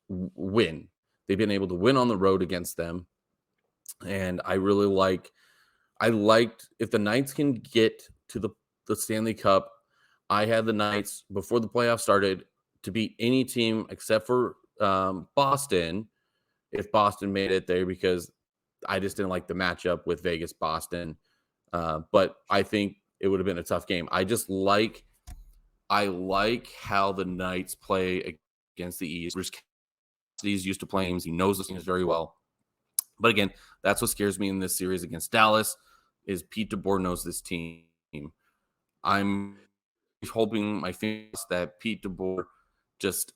win. They've been able to win on the road against them, and I really like. I liked if the Knights can get to the Stanley Cup. I had the Knights before the playoffs started to beat any team except for Boston. If Boston made it there, because I just didn't like the matchup with Vegas Boston. But I think it would have been a tough game. I like how the Knights play against the East. Bruce Cassidy's used to playing teams. He knows the teams very well. But again, that's what scares me in this series against Dallas is Pete DeBoer knows this team. I'm hoping my fingers that Pete DeBoer just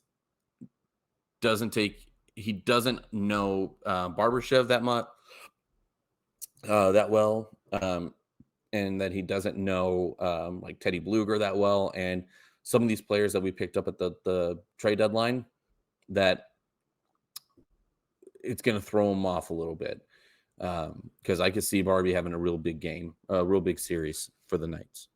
he doesn't know Barbashev that well, and that he doesn't know like Teddy Bluger that well, and some of these players that we picked up at the trade deadline, that it's going to throw him off a little bit, because I could see Barbie having a real big game, a real big series for the Knights.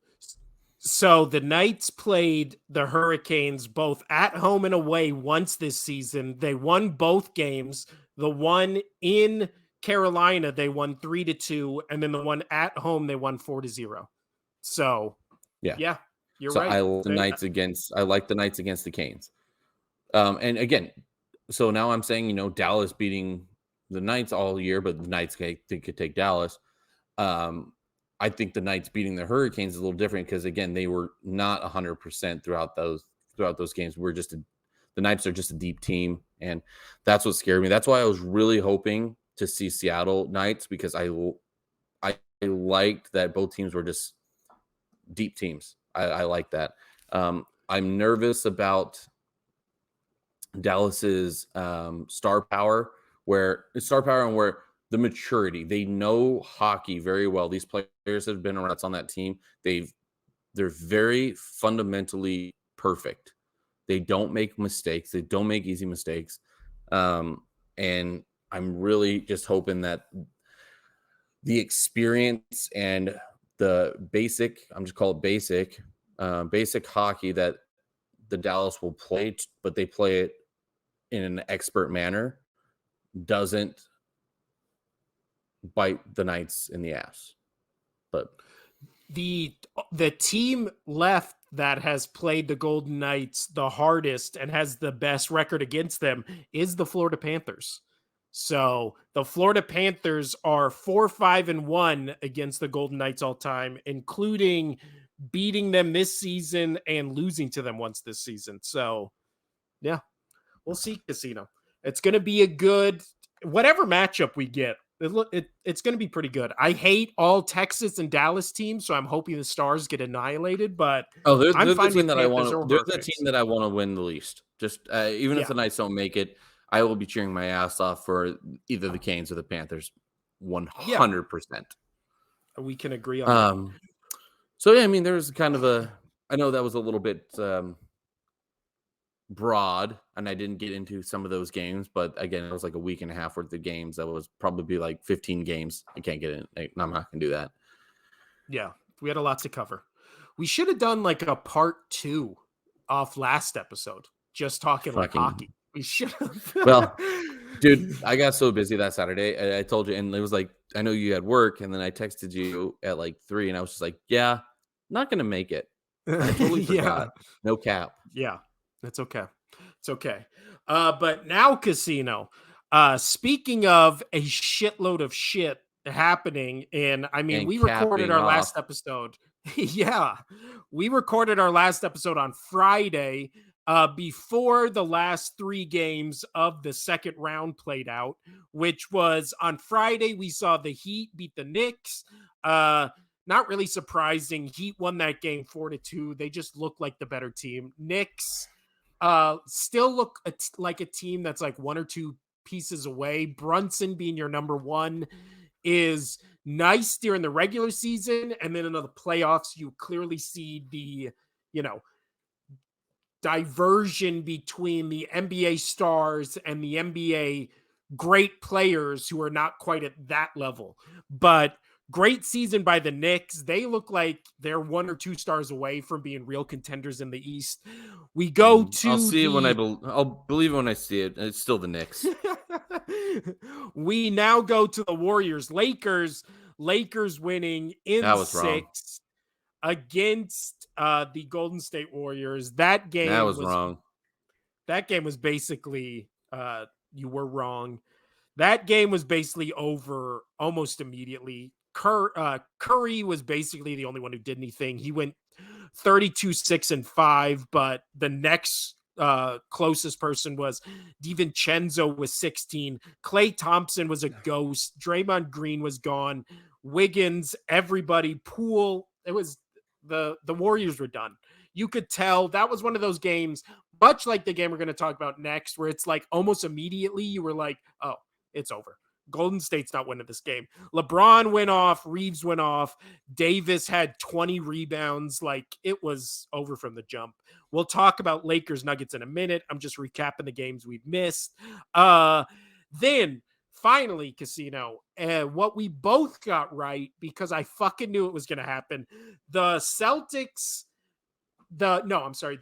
So the Knights played the Hurricanes both at home and away once this season. They won both games. The one in Carolina, they won 3-2, and then the one at home, they won 4-0. So, yeah, you're so right. I like the Knights against the Canes. And again, so now I'm saying, Dallas beating the Knights all year, but the Knights could take Dallas. I think the Knights beating the Hurricanes is a little different because, again, they were not 100% throughout those games. The Knights are just a deep team, and that's what scared me. That's why I was really hoping to see Seattle Knights, because I liked that both teams were just deep teams. I like that. I'm nervous about Dallas's star power and where the maturity. They know hockey very well. These players have been around. That's on that team. They're very fundamentally perfect. They don't make mistakes. They don't make easy mistakes. And I'm really just hoping that the experience and the basic, I'm just call it basic hockey that the Dallas will play, but they play it in an expert manner, doesn't bite the Knights in the ass. But the team left that has played the Golden Knights the hardest and has the best record against them is the Florida Panthers. So the Florida Panthers are 4-5-1 against the Golden Knights all time, including beating them this season and losing to them once this season. So yeah, we'll see, Casino. It's going to be a good whatever matchup we get. It's going to be pretty good. I hate all Texas and Dallas teams, so I'm hoping the Stars get annihilated. But they're I'm the fine team with that I Panthers want or to. They're the Hurricanes. team that I want to win the least. Just even if the Knights don't make it, I will be cheering my ass off for either the Canes or the Panthers. 100%. We can agree on that. So, yeah, I mean, there's kind of I know that was a little bit broad, and I didn't get into some of those games, but again, it was like a week and a half worth of games. That was probably like 15 games. I can't get in. I'm not going to do that. Yeah, we had a lot to cover. We should have done like a part 2 off last episode, just talking like Fucking, hockey. We should have. well, dude, I got so busy that Saturday. I told you, and it was like, I know you had work, and then I texted you at like 3, and I was just like, yeah, not going to make it. I totally Yeah. forgot. No cap. Yeah, it's okay. It's okay. But now, Casino. Speaking of a shitload of shit happening, and I mean, And we recorded capping our off. last episode. Yeah, we recorded our last episode on Friday, before the last 3 games of the second round played out, which was on Friday. We saw the Heat beat the Knicks. Not really surprising. Heat won that game 4-2. They just look like the better team. Knicks still look like a team that's like 1 or 2 pieces away. Brunson being your number 1 is nice during the regular season, and then in the playoffs you clearly see the, you know, diversion between the NBA stars and the NBA great players who are not quite at that level. But great season by the Knicks. They look like they're 1 or 2 stars away from being real contenders in the East. We go I'll to see it when the I'll believe it when I see it. It's still the Knicks. we now go to the Warriors. Lakers winning That in was wrong. 6 against the Golden State Warriors. That was wrong. That game was basically you were wrong. That game was basically over almost immediately. Curry was basically the only one who did anything. He went 32-6-5, but the next closest person was DiVincenzo with 16. Klay Thompson was a ghost. Draymond Green was gone. Wiggins, everybody, Poole. It was the Warriors were done. You could tell that was one of those games, much like the game we're going to talk about next, where it's like almost immediately you were like, oh, it's over. Golden State's not winning this game. LeBron went off. Reeves went off. Davis had 20 rebounds. Like, it was over from the jump. We'll talk about Lakers Nuggets in a minute. I'm just recapping the games we've missed. Then finally, Casino, what we both got right, because I fucking knew it was going to happen. The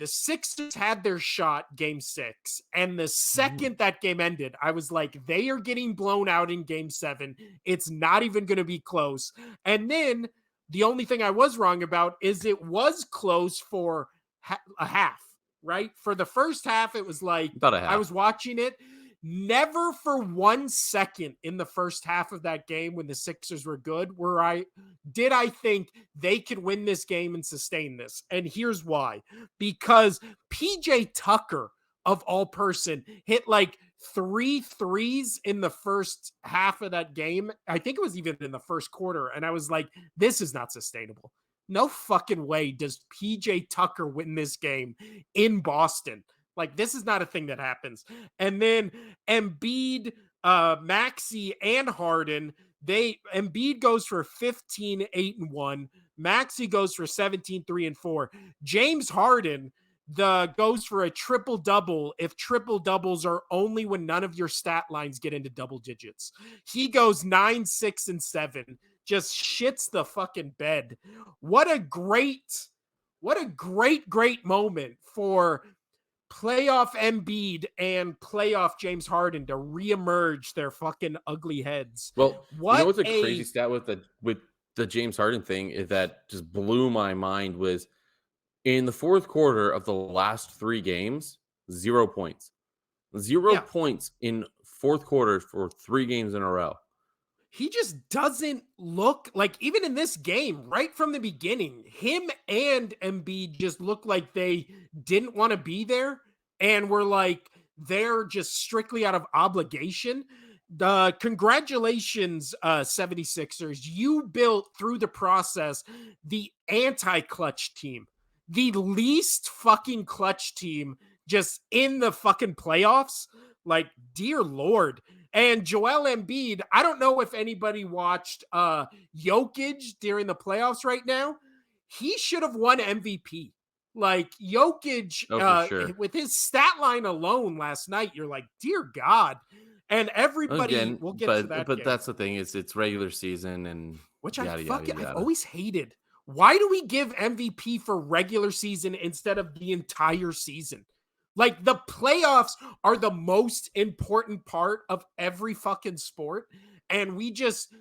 Sixers had their shot game 6. And the second that game ended, I was like, they are getting blown out in game 7. It's not even going to be close. And then the only thing I was wrong about is it was close for a half, right? For the first half, it was like, About a half. I was watching it. Never for 1 second in the first half of that game when the Sixers were good I think they could win this game and sustain this. And here's why. Because PJ Tucker, of all person, hit like 3 threes in the first half of that game. I think it was even in the first quarter. And I was like, this is not sustainable. No fucking way does PJ Tucker win this game in Boston. Like, this is not a thing that happens. And then Embiid, Maxey, and Harden, Embiid goes for 15, 8-1. Maxey goes for 17, 3-4. James Harden goes for a triple-double if triple-doubles are only when none of your stat lines get into double digits. He goes 9, 6, and 7. Just shits the fucking bed. What a great moment for playoff Embiid and playoff James Harden to reemerge their fucking ugly heads. Well, you know what's a crazy stat with the James Harden thing is that just blew my mind was in the fourth quarter of the last 3 games, 0 points. 0 points in fourth quarter for 3 games in a row. He just doesn't look like, even in this game, right from the beginning, him and Embiid just look like they didn't want to be there and were like, they're just strictly out of obligation. Congratulations, 76ers. You built through the process the anti-clutch team, the least fucking clutch team just in the fucking playoffs. Like, dear Lord. And Joel Embiid, I don't know if anybody watched Jokic during the playoffs right now. he should have won MVP. Like Jokic, Oh, for sure. with his stat line alone last night, you're like, dear God. And everybody, Again, we'll get to that but game, that's the thing, is it's regular season and which yada yada I've yada. always hated. Why do we give MVP for regular season instead of the entire season? Like, the playoffs are the most important part of every fucking sport. And we just,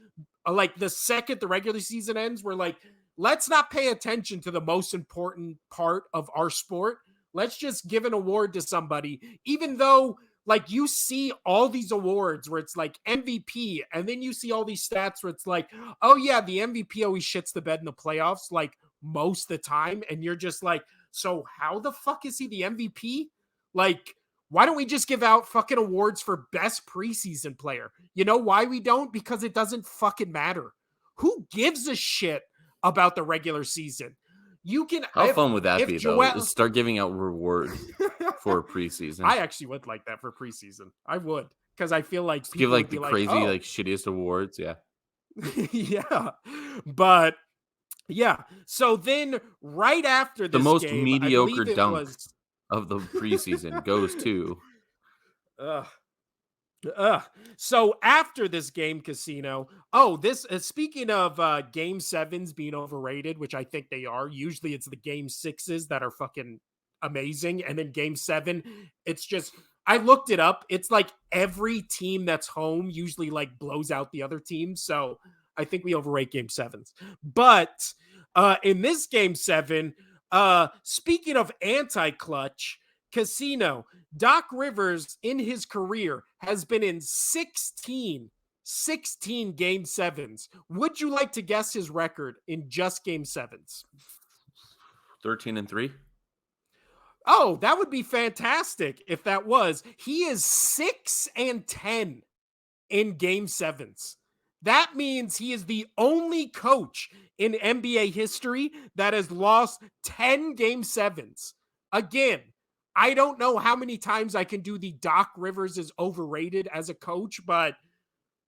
like, the second the regular season ends, we're like, let's not pay attention to the most important part of our sport. Let's just give an award to somebody, even though, like, you see all these awards where it's like MVP, and then you see all these stats where it's like, oh yeah, the MVP always shits the bed in the playoffs, like, most of the time. And you're just like, so how the fuck is he the MVP? Like, why don't we just give out fucking awards for best preseason player? You know why we don't? Because it doesn't fucking matter. Who gives a shit about the regular season? You can. How fun would that if be, though? Joel Is start giving out rewards for preseason. I actually would like that for preseason. I would, because I feel like Just give people like would the be like, crazy, oh, like shittiest awards. Yeah. yeah. But yeah. So then right after The this most game, I mediocre believe it dunk was of the preseason goes to. uh, so after this game, Casino. Oh, this speaking of game sevens being overrated, which I think they are. Usually it's the game sixes that are fucking amazing, and then game seven, it's just, I looked it up. It's like every team that's home usually like blows out the other team. So I think we overrate game sevens. But in this game seven, speaking of anti-clutch, Casino, Doc Rivers in his career has been in 16 game sevens. Would you like to guess his record in just game sevens? 13-3. Oh, that would be fantastic if that was. He is 6-10 in game sevens. That means he is the only coach in NBA history that has lost 10 game sevens. Again, I don't know how many times I can do the Doc Rivers is overrated as a coach, but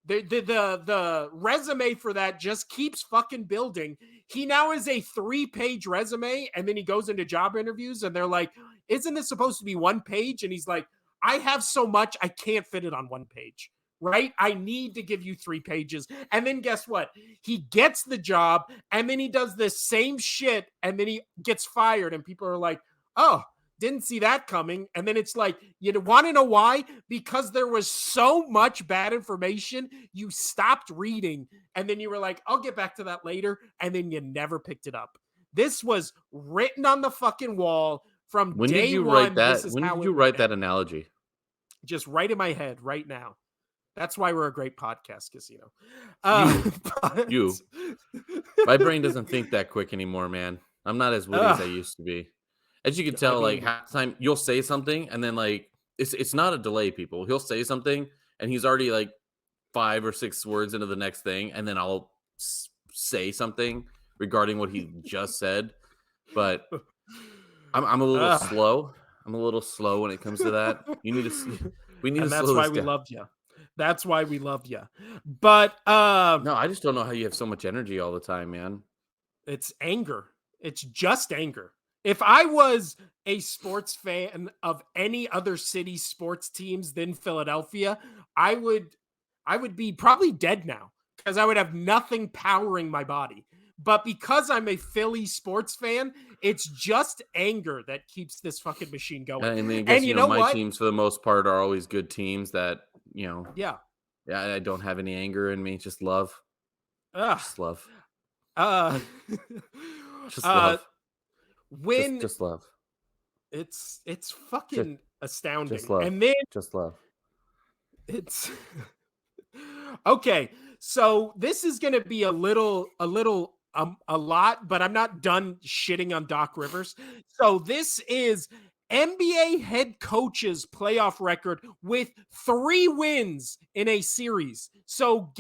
the resume for that just keeps fucking building. He now is a 3-page resume, and then he goes into job interviews and they're like, isn't this supposed to be 1 page? And he's like, I have so much, I can't fit it on 1 page. Right? I need to give you 3 pages. And then guess what? He gets the job, and then he does the same shit, and then he gets fired, and people are like, oh, didn't see that coming. And then it's like, you want to know why? Because there was so much bad information, you stopped reading, and then you were like, I'll get back to that later, and then you never picked it up. This was written on the fucking wall from When did day you one. write that? This is When how did it you went write that down. analogy? Just right in my head right now. That's why we're a great podcast, Casino. You. My brain doesn't think that quick anymore, man. I'm not as witty as I used to be. As you can tell, like half the time you'll say something and then like it's not a delay, people. He'll say something and he's already like 5 or 6 words into the next thing, and then I'll say something regarding what he just said. But I'm a little slow. I'm a little slow when it comes to that. We need to slow this down. That's why we loved you. That's why we loved you. But no, I just don't know how you have so much energy all the time, man. It's anger. It's just anger. If I was a sports fan of any other city sports teams than Philadelphia, I would be probably dead now because I would have nothing powering my body. But because I'm a Philly sports fan, it's just anger that keeps this fucking machine going. And then I guess, you know my what? teams for the most part are always good teams that, Yeah. Yeah, I don't have any anger in me, just love. Just love. Just love. When just love. it's fucking astounding. Just love. And then just love. It's okay. So this is going to be a lot, but I'm not done shitting on Doc Rivers. So this is NBA head coach's playoff record with 3 wins in a series. So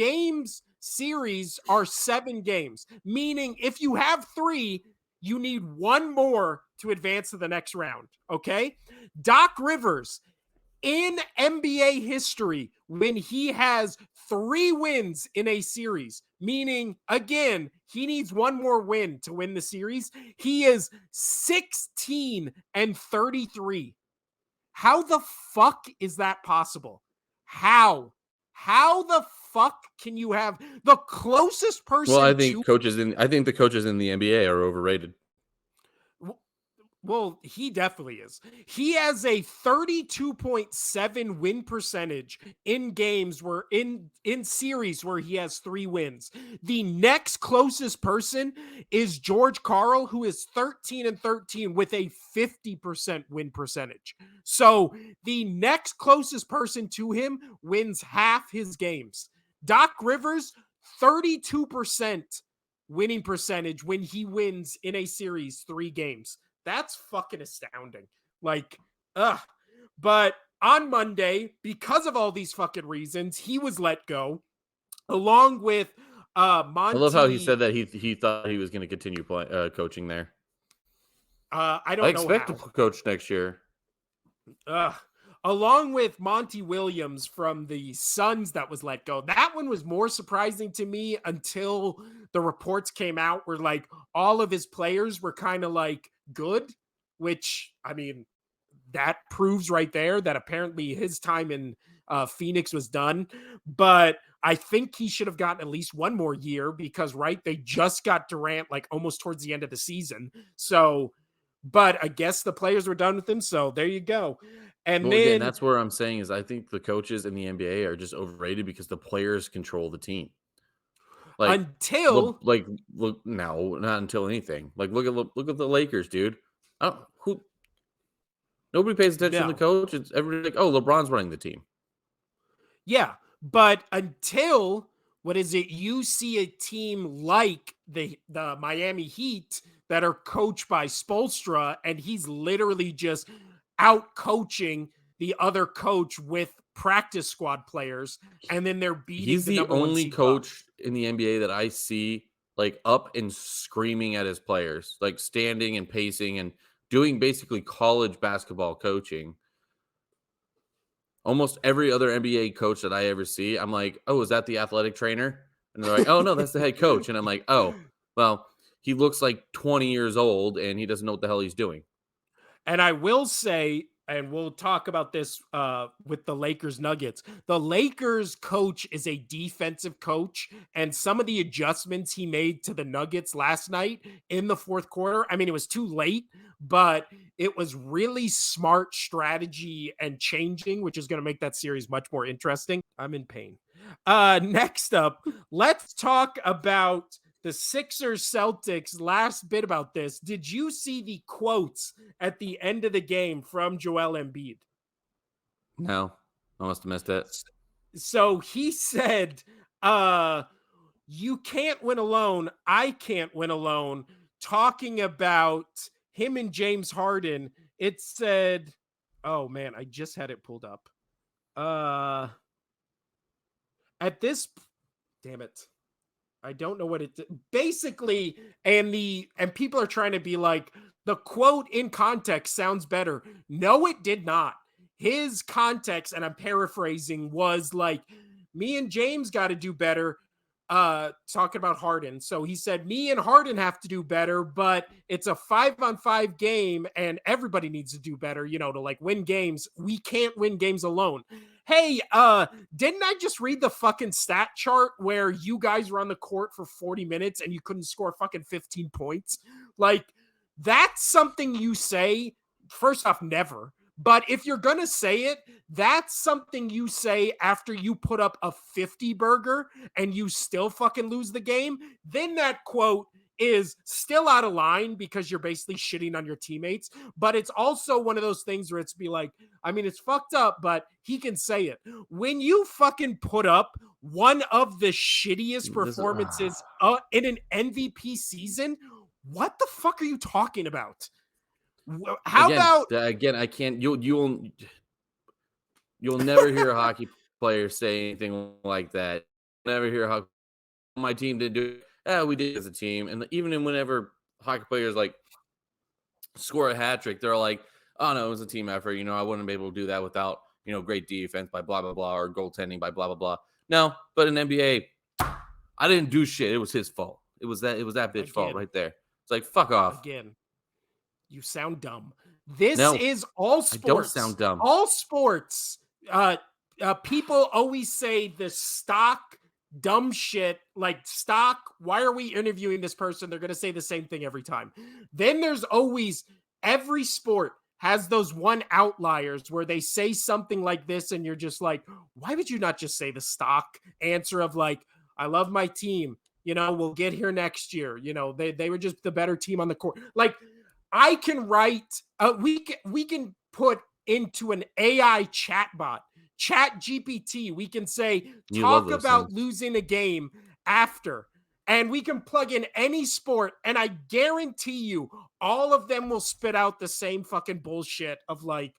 series are 7 games, meaning if you have 3, you need 1 more to advance to the next round. Okay. Doc Rivers in NBA history when he has 3 wins in a series, meaning, again, he needs one more win to win the series. He is 16-33. How the fuck is that possible? How? How the fuck can you have the closest Well, I person think to the coaches in the NBA are overrated. Well, he definitely is. He has a 32.7 win percentage in games where in series where he has 3 wins. The next closest person is George Karl, who is 13-13 with a 50% win percentage. So the next closest person to him wins half his games. Doc Rivers, 32% winning percentage when he wins in a series 3 games. That's fucking astounding. Like, ugh. But on Monday, because of all these fucking reasons, he was let go, along with I love how he Monty. said that he thought he was going to continue coaching there. I I don't know expect to how. coach next year. Ugh. Along with Monty Williams from the Suns that was let go. That one was more surprising to me until the reports came out where like all of his players were kind of like good, which I mean, that proves right there that apparently his time in Phoenix was done. But I think he should have gotten at least one more year because, right, they just got Durant like almost towards the end of the season. So, but I guess the players were done with him. So there you go. And Well, again, then that's where I'm saying is I think the coaches in the NBA are just overrated because the players control the team. Like, until look now, not until anything. Like, look at the Lakers, dude. I don't, who Nobody pays attention to the no, coach. It's everybody like, oh, LeBron's running the team. yeah, but until what is it? You see a team like the Miami Heat that are coached by Spoelstra, and he's literally just out coaching the other coach with practice squad players, and then they're beating He's the the number one only seed Bucks. coach in the NBA that I see like up and screaming at his players, like standing and pacing and doing basically college basketball coaching. Almost every other NBA coach that I ever see, I'm like, oh, is that the athletic trainer? And they're like, oh, no, that's the head coach. And I'm like, oh, well, he looks like 20 years old and he doesn't know what the hell he's doing. And I will say, and we'll talk about this with the Lakers Nuggets. The Lakers coach is a defensive coach, and some of the adjustments he made to the Nuggets last night in the fourth quarter, I mean, it was too late, but it was really smart strategy and changing, which is going to make that series much more interesting. I'm in pain. Next up, let's talk about the Sixers Celtics. Last bit about this. Did you see the quotes at the end of the game from Joel Embiid? No, I must have missed it. So he said, you can't win alone. I can't win alone. Talking about him and James Harden. It said, oh man, I just had it pulled up. At this, damn it. I don't know what it basically, and people are trying to be like, the quote in context sounds better. No, it did not. His context, and I'm paraphrasing, was like, me and James got to do better. Talking about Harden. So he said, me and Harden have to do better, but it's a 5-on-5 game and everybody needs to do better, to like win games. We can't win games alone. Hey, didn't I just read the fucking stat chart where you guys were on the court for 40 minutes and you couldn't score fucking 15 points? Like, that's something you say, first off, never. But if you're going to say it, that's something you say after you put up a 50 burger and you still fucking lose the game. Then that quote is still out of line because you're basically shitting on your teammates. But it's also one of those things where it's be like, I mean, it's fucked up, but he can say it. When you fucking put up one of the shittiest performances in an MVP season, what the fuck are you talking about? How about Again, I can't. You'll never hear a hockey player say anything like that. Never hear how my team did do it. Yeah, we did as a team. And even whenever hockey players like score a hat trick, they're like, oh no, it was a team effort. I wouldn't be able to do that without great defense by blah, blah, blah, or goaltending by blah, blah, blah. No, but in NBA, I didn't do shit. It was his fault. It was that bitch fault right there. It's like, fuck off. Again, you sound dumb. This No, is all sports. I don't sound dumb. All sports. People always say the stock dumb shit, like stock. Why are we interviewing this person? They're going to say the same thing every time. Then there's always, every sport has those one outliers where they say something like this and you're just like, why would you not just say the stock answer of like, I love my team, we'll get here next year, they were just the better team on the court. Like, I can write, we can put into an AI chatbot, Chat GPT, we can say, talk about losing a game after, and we can plug in any sport, and I guarantee you all of them will spit out the same fucking bullshit of like,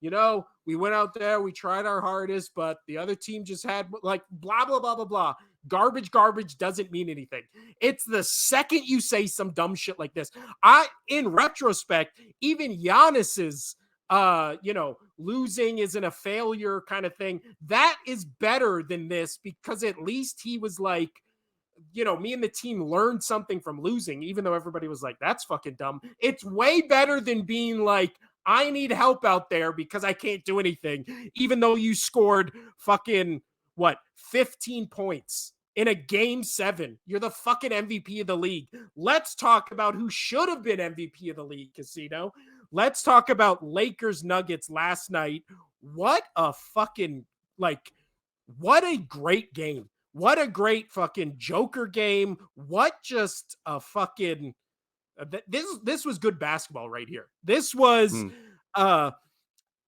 we went out there, we tried our hardest, but the other team just had like blah, blah, blah, blah, blah. Garbage doesn't mean anything. It's the second you say some dumb shit like this. In retrospect, even Giannis's losing isn't a failure kind of thing, that is better than this, because at least he was like, me and the team learned something from losing, even though everybody was like, that's fucking dumb. It's way better than being like, I need help out there because I can't do anything, even though you scored fucking 15 points in a game 7. You're the fucking MVP of the league. Let's talk about who should have been MVP of the league, Casino. Let's talk about Lakers Nuggets last night. What a fucking, what a great game. What a great fucking Joker game. What just a fucking, this was good basketball right here. This was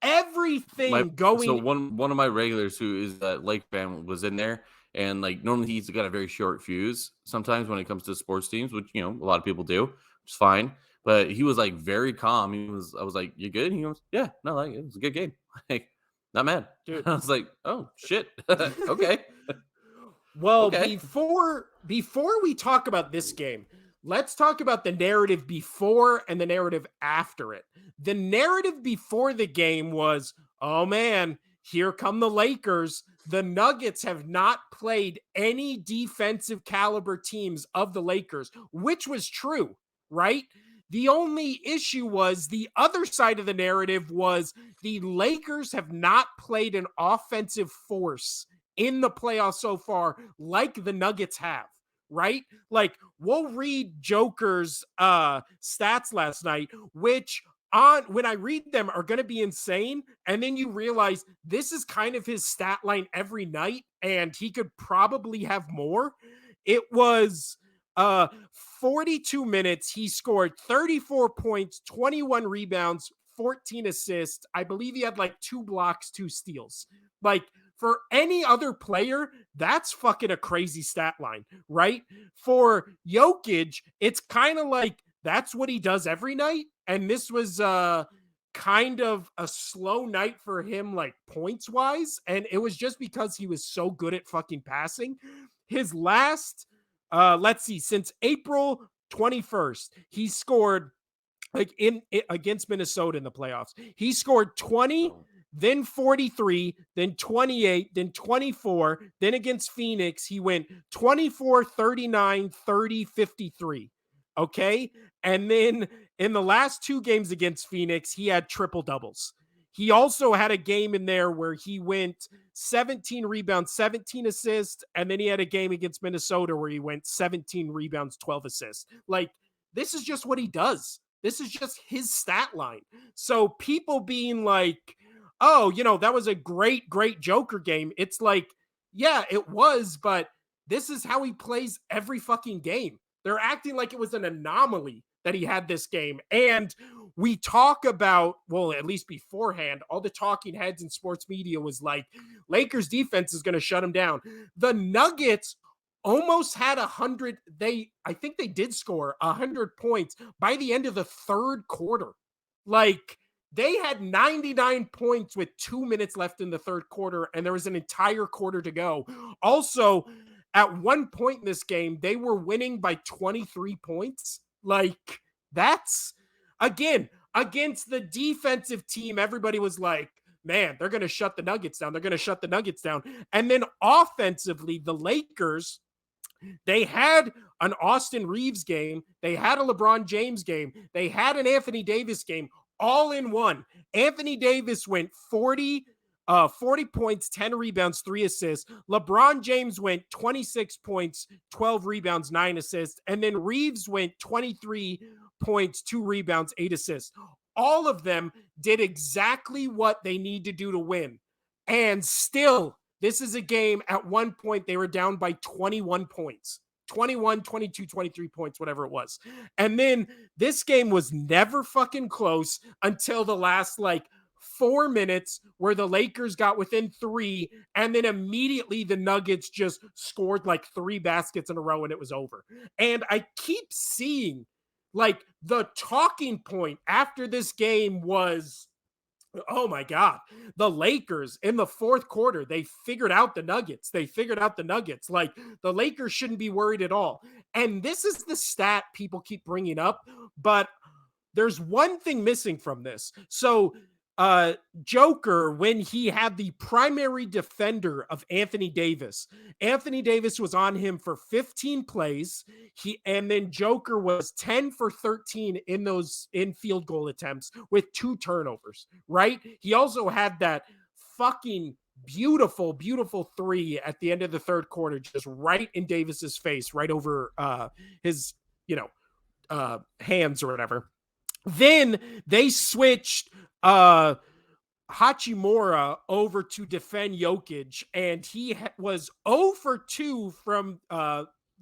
everything going. So one of my regulars who is a Lake fan was in there, and like normally he's got a very short fuse sometimes when it comes to sports teams, which a lot of people do, which is fine. But he was like very calm. I was like, "You good?" And he goes, "Yeah, no, like it was a good game. Like, not mad." Dude. I was like, "Oh shit, okay." Well, okay. Before we talk about this game, let's talk about the narrative before and the narrative after it. The narrative before the game was, oh man, here come the Lakers. The Nuggets have not played any defensive caliber teams of the Lakers, which was true, right? The only issue was the other side of the narrative was the Lakers have not played an offensive force in the playoffs so far like the Nuggets have, right? Like, we'll read Joker's stats last night, which when I read them are going to be insane. And then you realize this is kind of his stat line every night, and he could probably have more. It was 42 minutes. He scored 34 points, 21 rebounds, 14 assists. I believe he had like 2 blocks, 2 steals. Like, for any other player, that's fucking a crazy stat line, right? For Jokic, it's kind of like that's what he does every night. And this was kind of a slow night for him, like points-wise. And it was just because he was so good at fucking passing. His last, since April 21st, he scored like against Minnesota in the playoffs. He scored 20, then 43, then 28, then 24. Then against Phoenix, he went 24, 39, 30, 53. Okay? And then in the last 2 games against Phoenix, he had triple doubles. He also had a game in there where he went 17 rebounds, 17 assists, and then he had a game against Minnesota where he went 17 rebounds, 12 assists. Like, this is just what he does. This is just his stat line. So people being like, oh, that was a great Joker game. It's like, yeah, it was, but this is how he plays every fucking game. They're acting like it was an anomaly that he had this game. And we talk about, well, at least beforehand, all the talking heads in sports media was like, Lakers defense is going to shut him down. The Nuggets almost had 100. I think they did score 100 points by the end of the 3rd quarter. Like, they had 99 points with 2 minutes left in the 3rd quarter, and there was an entire quarter to go. Also, at one point in this game, they were winning by 23 points. Like, that's, again, against the defensive team, everybody was like, man, they're going to shut the Nuggets down. They're going to shut the Nuggets down. And then offensively, the Lakers, they had an Austin Reeves game. They had a LeBron James game. They had an Anthony Davis game all in one. Anthony Davis went 40 points, 10 rebounds, 3 assists. LeBron James went 26 points, 12 rebounds, 9 assists. And then Reeves went 23 points, 2 rebounds, 8 assists. All of them did exactly what they need to do to win. And still, this is a game at one point they were down by 21 points. 21, 22, 23 points, whatever it was. And then this game was never fucking close until the last 4 minutes where the Lakers got within 3, and then immediately the Nuggets just scored 3 baskets in a row and it was over. And I keep seeing the talking point after this game was, oh my God, the Lakers in the fourth quarter, they figured out the Nuggets. The Lakers shouldn't be worried at all. And this is the stat people keep bringing up, but there's one thing missing from this. So Joker, when he had the primary defender of Anthony Davis was on him for 15 plays. And then Joker was 10 for 13 in field goal attempts with 2 turnovers, right? He also had that fucking beautiful, beautiful 3 at the end of the third quarter, just right in Davis's face, right over his, hands or whatever. Then they switched Hachimura over to defend Jokic, and he was 0 for 2 from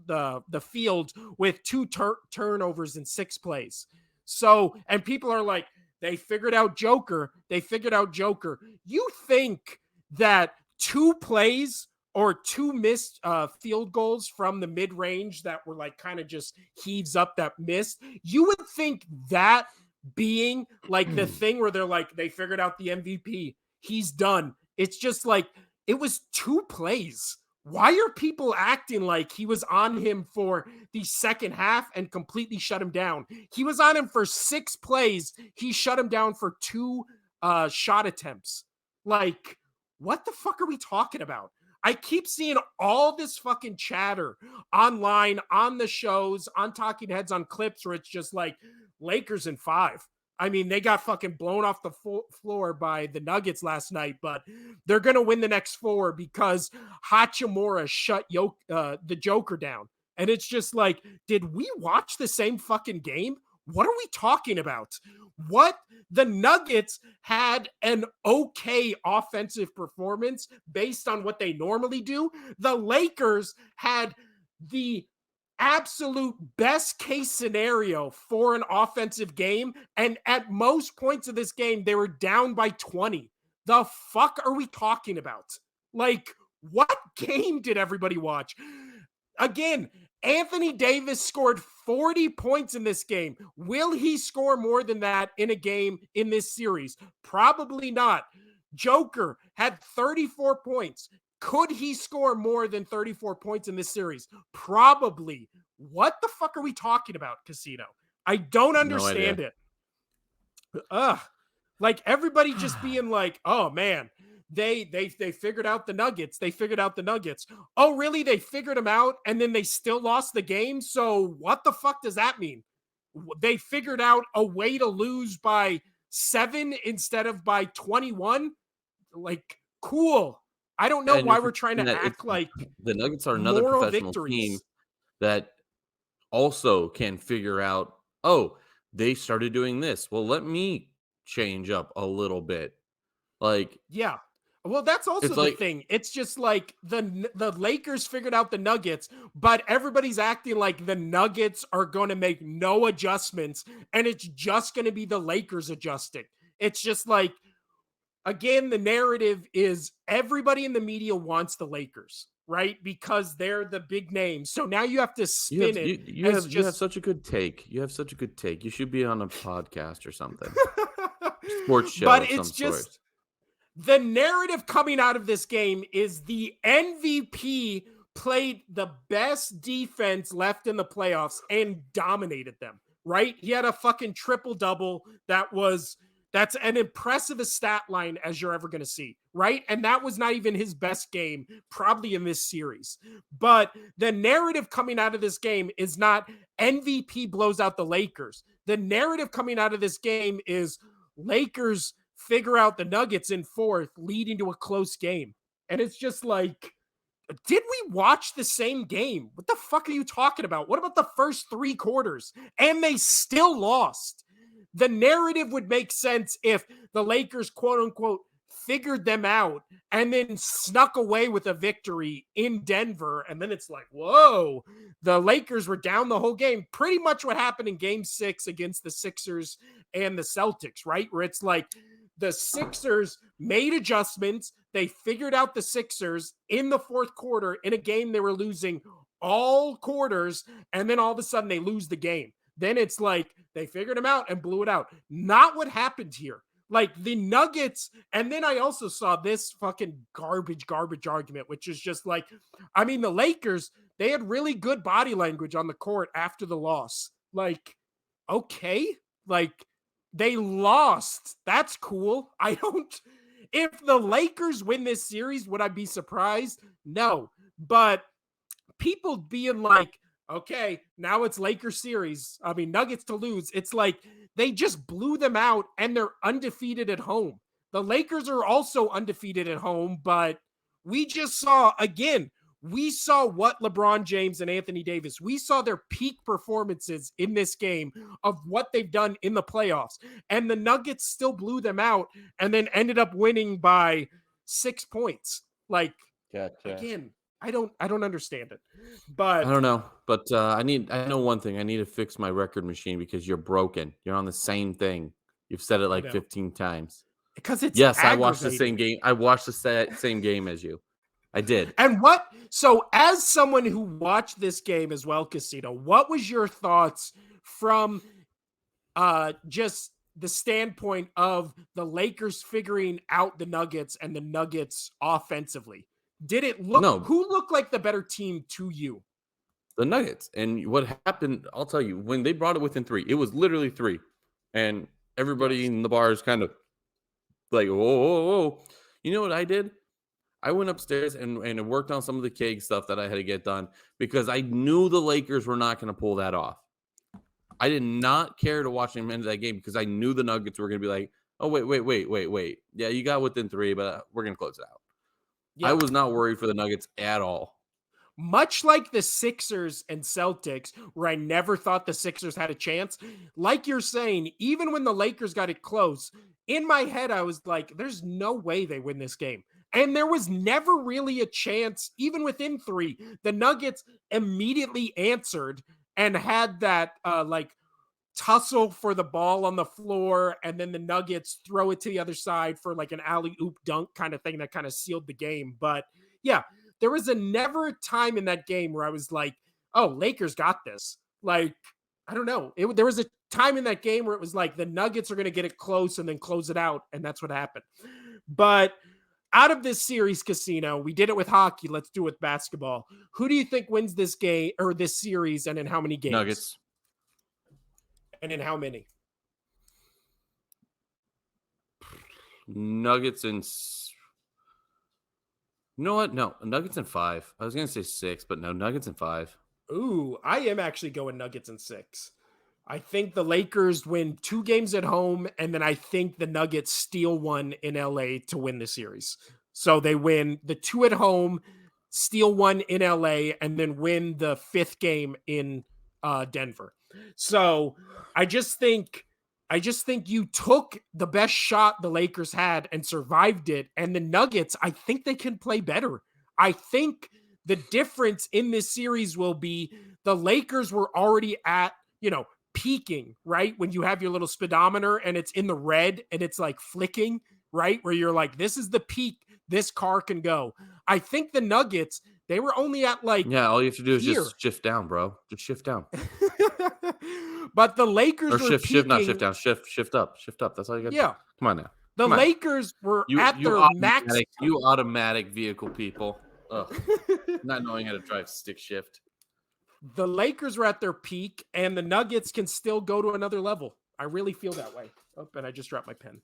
the field with 2 turnovers in 6 plays. So, and people are like, they figured out Joker. You think that 2 plays or 2 missed field goals from the mid-range that were kind of just heaves up that missed, you would think that being the thing where they're they figured out the MVP, he's done. It's just it was 2 plays. Why are people acting like he was on him for the second half and completely shut him down? He was on him for 6 plays. He shut him down for 2 shot attempts. What the fuck are we talking about? I keep seeing all this fucking chatter online, on the shows, on talking heads, on clips where it's just Lakers in 5. I mean, they got fucking blown off the floor by the Nuggets last night, but they're going to win the next 4 because Hachimura shut the Joker down. And it's just did we watch the same fucking game? What are we talking about? The Nuggets had an okay offensive performance based on what they normally do. The Lakers had the absolute best case scenario for an offensive game, and at most points of this game they were down by 20. The fuck are we talking about? What game did everybody watch? Again, Anthony Davis scored 40 points in this game. Will he score more than that in a game in this series? Probably not. Joker had 34 points. Could he score more than 34 points in this series? Probably. What the fuck are we talking about, Casino? I don't understand it. Everybody just being oh man, they figured out the Nuggets. Oh, really? They figured them out and then they still lost the game? So what the fuck does that mean? They figured out a way to lose by 7 instead of by 21? Cool. I don't know why we're trying to act like the Nuggets are another professional team that also can figure out, oh, they started doing this. Well, let me change up a little bit. Yeah. Well, that's also the thing. It's just the Lakers figured out the Nuggets, but everybody's acting like the Nuggets are going to make no adjustments and it's just going to be the Lakers adjusting. It's just again, the narrative is everybody in the media wants the Lakers, right? Because they're the big names. So now you have to spin it. You have such a good take. You should be on a podcast or something. Sports show. But it's just the narrative coming out of this game is the MVP played the best defense left in the playoffs and dominated them, right? He had a fucking triple-double that was That's an impressive stat line as you're ever going to see, right? And that was not even his best game, probably in this series. But the narrative coming out of this game is not MVP blows out the Lakers. The narrative coming out of this game is Lakers figure out the Nuggets in fourth, leading to a close game. And it's just like, did we watch the same game? What the fuck are you talking about? What about the first 3 quarters? And they still lost. The narrative would make sense if the Lakers, quote unquote, figured them out and then snuck away with a victory in Denver. And then it's like, whoa, the Lakers were down the whole game. Pretty much what happened in game 6 against the Sixers and the Celtics, right? Where it's like the Sixers made adjustments. They figured out the Sixers in the fourth quarter in a game they were losing all quarters. And then all of a sudden they lose the game. Then it's like they figured him out and blew it out. Not what happened here. Like the Nuggets, and then I also saw this fucking garbage argument, which is just like, I mean, the Lakers, they had really good body language on the court after the loss. Like, okay, like they lost. That's cool. If the Lakers win this series, would I be surprised? No, but people being like, okay, now it's Lakers series. I mean, Nuggets to lose. It's like they just blew them out and they're undefeated at home. The Lakers are also undefeated at home, but we just saw, again, we saw what LeBron James and Anthony Davis, we saw their peak performances in this game of what they've done in the playoffs. And the Nuggets still blew them out and then ended up winning by 6 points. Like, again, I don't understand it, but I don't know. But I know one thing. I need to fix my record machine because you're broken. You're on the same thing. You've said it like 15 times. Because it's I watched the same game. I watched the same game as you. I did. And so as someone who watched this game as well, Casino, what was your thoughts from just the standpoint of the Lakers figuring out the Nuggets and the Nuggets offensively? Did it look, who looked like the better team to you? The Nuggets. And what happened, I'll tell you, when they brought it within 3, it was literally 3. And everybody in the bar is kind of like, whoa. You know what I did? I went upstairs and worked on some of the cake stuff that I had to get done because I knew the Lakers were not going to pull that off. I did not care to watch them end that game because I knew the Nuggets were going to be like, oh, wait. Yeah, you got within 3, but we're going to close it out. Yeah. I was not worried for the Nuggets at all. Much like the Sixers and Celtics, where I never thought the Sixers had a chance. Like you're saying, even when the Lakers got it close, in my head, I was like, there's no way they win this game. And there was never really a chance, even within 3. The Nuggets immediately answered and had that tussle for the ball on the floor, and then the Nuggets throw it to the other side for like an alley-oop dunk kind of thing that kind of sealed the game. But yeah, there was never a time in that game where I was like, oh, Lakers got this. Like, I don't know. There was a time in that game where it was like the Nuggets are going to get it close and then close it out, and that's what happened. But out of this series, Casino, we did it with hockey. Let's do it with basketball. Who do you think wins this game or this series, and in how many games? Nuggets. And in how many? Nuggets in... You know what? No, Nuggets in 5. I was going to say 6, but no, Nuggets in 5. Ooh, I am actually going Nuggets in 6. I think the Lakers win 2 games at home, and then I think the Nuggets steal one in LA to win the series. So they win the 2 at home, steal one in LA, and then win the 5th game in Denver. So I just think you took the best shot the Lakers had and survived it. And the Nuggets, I think they can play better. I think the difference in this series will be the Lakers were already at, peaking, right? When you have your little speedometer and it's in the red and it's like flicking, right? Where you're like, this is the peak this car can go. I think the Nuggets, they were only at like, yeah, all you have to do is just shift down, bro. Just shift down. But the Lakers or not shift down, shift up. That's all you got to do. Come on now. The Lakers were at their max. You automatic vehicle people. Ugh. Not knowing how to drive stick shift. The Lakers were at their peak, and the Nuggets can still go to another level. I really feel that way. Oh, and I just dropped my pen.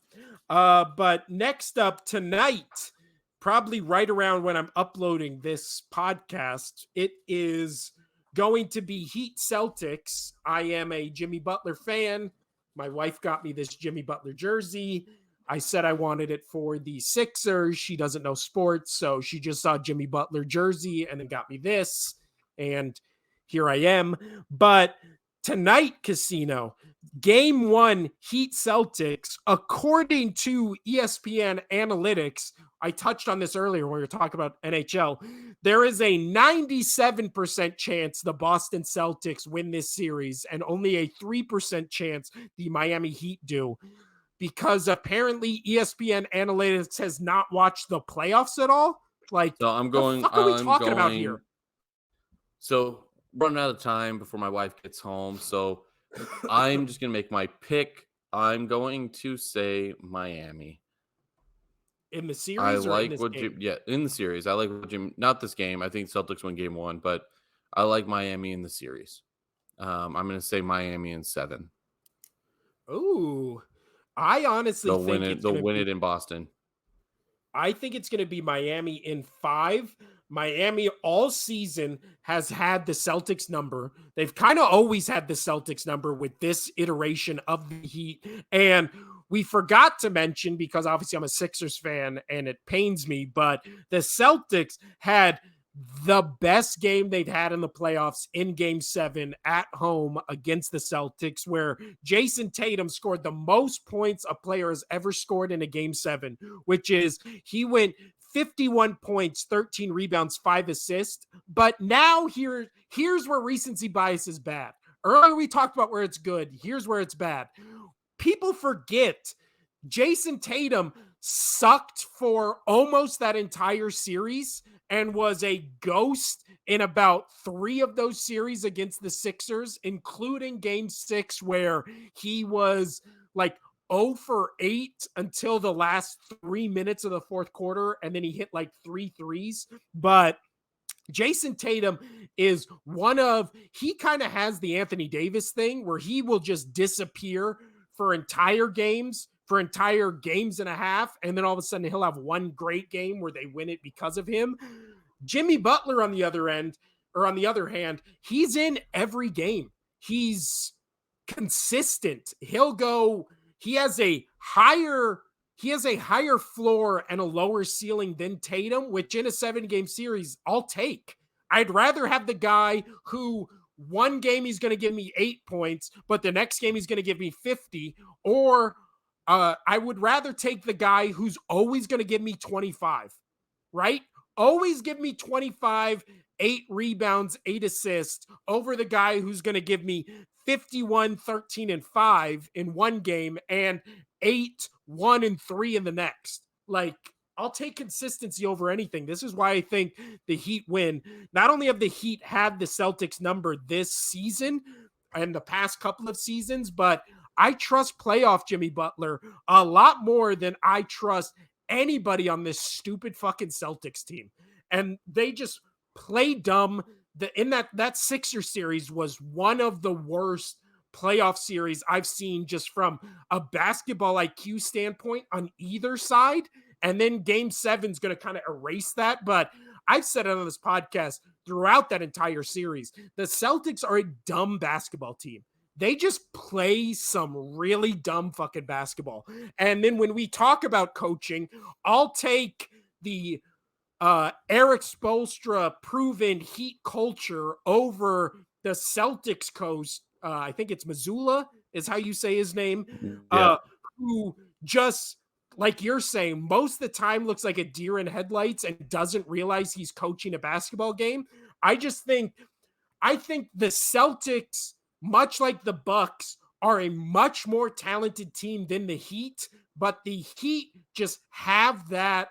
But next up tonight, probably right around when I'm uploading this podcast, it is going to be Heat Celtics. I am a Jimmy Butler fan. My wife got me this Jimmy Butler jersey. I said I wanted it for the Sixers. She doesn't know sports, so she just saw Jimmy Butler jersey and then got me this. And here I am. But tonight, Casino, game 1, Heat Celtics, according to ESPN Analytics, I touched on this earlier when we were talking about NHL, there is a 97% chance the Boston Celtics win this series and only a 3% chance the Miami Heat do, because apparently ESPN Analytics has not watched the playoffs at all. Like, So what the fuck are we talking about here? So running out of time before my wife gets home. So I'm just going to make my pick. I'm going to say Miami. In the series I or like in this what game? in the series. I like what not this game. I think Celtics win game 1, but I like Miami in the series. I'm going to say Miami in 7. Ooh, I honestly They'll think win it. They'll win it in Boston. I think it's going to be Miami in 5. Miami all season has had the Celtics number. They've kind of always had the Celtics number with this iteration of the Heat. And we forgot to mention, because obviously I'm a Sixers fan and it pains me, but the Celtics had the best game they've had in the playoffs in game 7 at home against the Celtics, where Jason Tatum scored the most points a player has ever scored in a game 7, which is he went 51 points, 13 rebounds, 5 assists. But now here's where recency bias is bad. Earlier we talked about where it's good. Here's where it's bad. People forget Jason Tatum sucked for almost that entire series and was a ghost in about 3 of those series against the Sixers, including game 6, where he was like 0 for 8 until the last 3 minutes of the fourth quarter, and then he hit like 3 threes. But Jason Tatum is he kind of has the Anthony Davis thing where he will just disappear for entire games and a half, and then all of a sudden he'll have one great game where they win it because of him. Jimmy Butler on the other hand, he's in every game. He's consistent. He has a higher floor and a lower ceiling than Tatum, which in a 7-game series, I'll take. I'd rather have the guy who one game he's going to give me 8 points, but the next game he's going to give me 50, or I would rather take the guy who's always going to give me 25, right? Always give me 25, 8 rebounds, 8 assists over the guy who's going to give me 51, 13, and 5 in one game and 8, 1, and 3 in the next. Like, I'll take consistency over anything. This is why I think the Heat win. Not only have the Heat had the Celtics number this season and the past couple of seasons, but I trust playoff Jimmy Butler a lot more than I trust anybody on this stupid fucking Celtics team. And they just play dumb. That Sixer series was one of the worst playoff series I've seen, just from a basketball IQ standpoint on either side. And then game 7 is going to kind of erase that. But I've said it on this podcast throughout that entire series. The Celtics are a dumb basketball team. They just play some really dumb fucking basketball. And then when we talk about coaching, I'll take the Eric Spoelstra proven Heat culture over the Celtics coach. I think it's Missoula is how you say his name. Yeah. Who just, like you're saying, most of the time looks like a deer in headlights and doesn't realize he's coaching a basketball game. I think the Celtics, much like the Bucks, are a much more talented team than the Heat, but the Heat just have that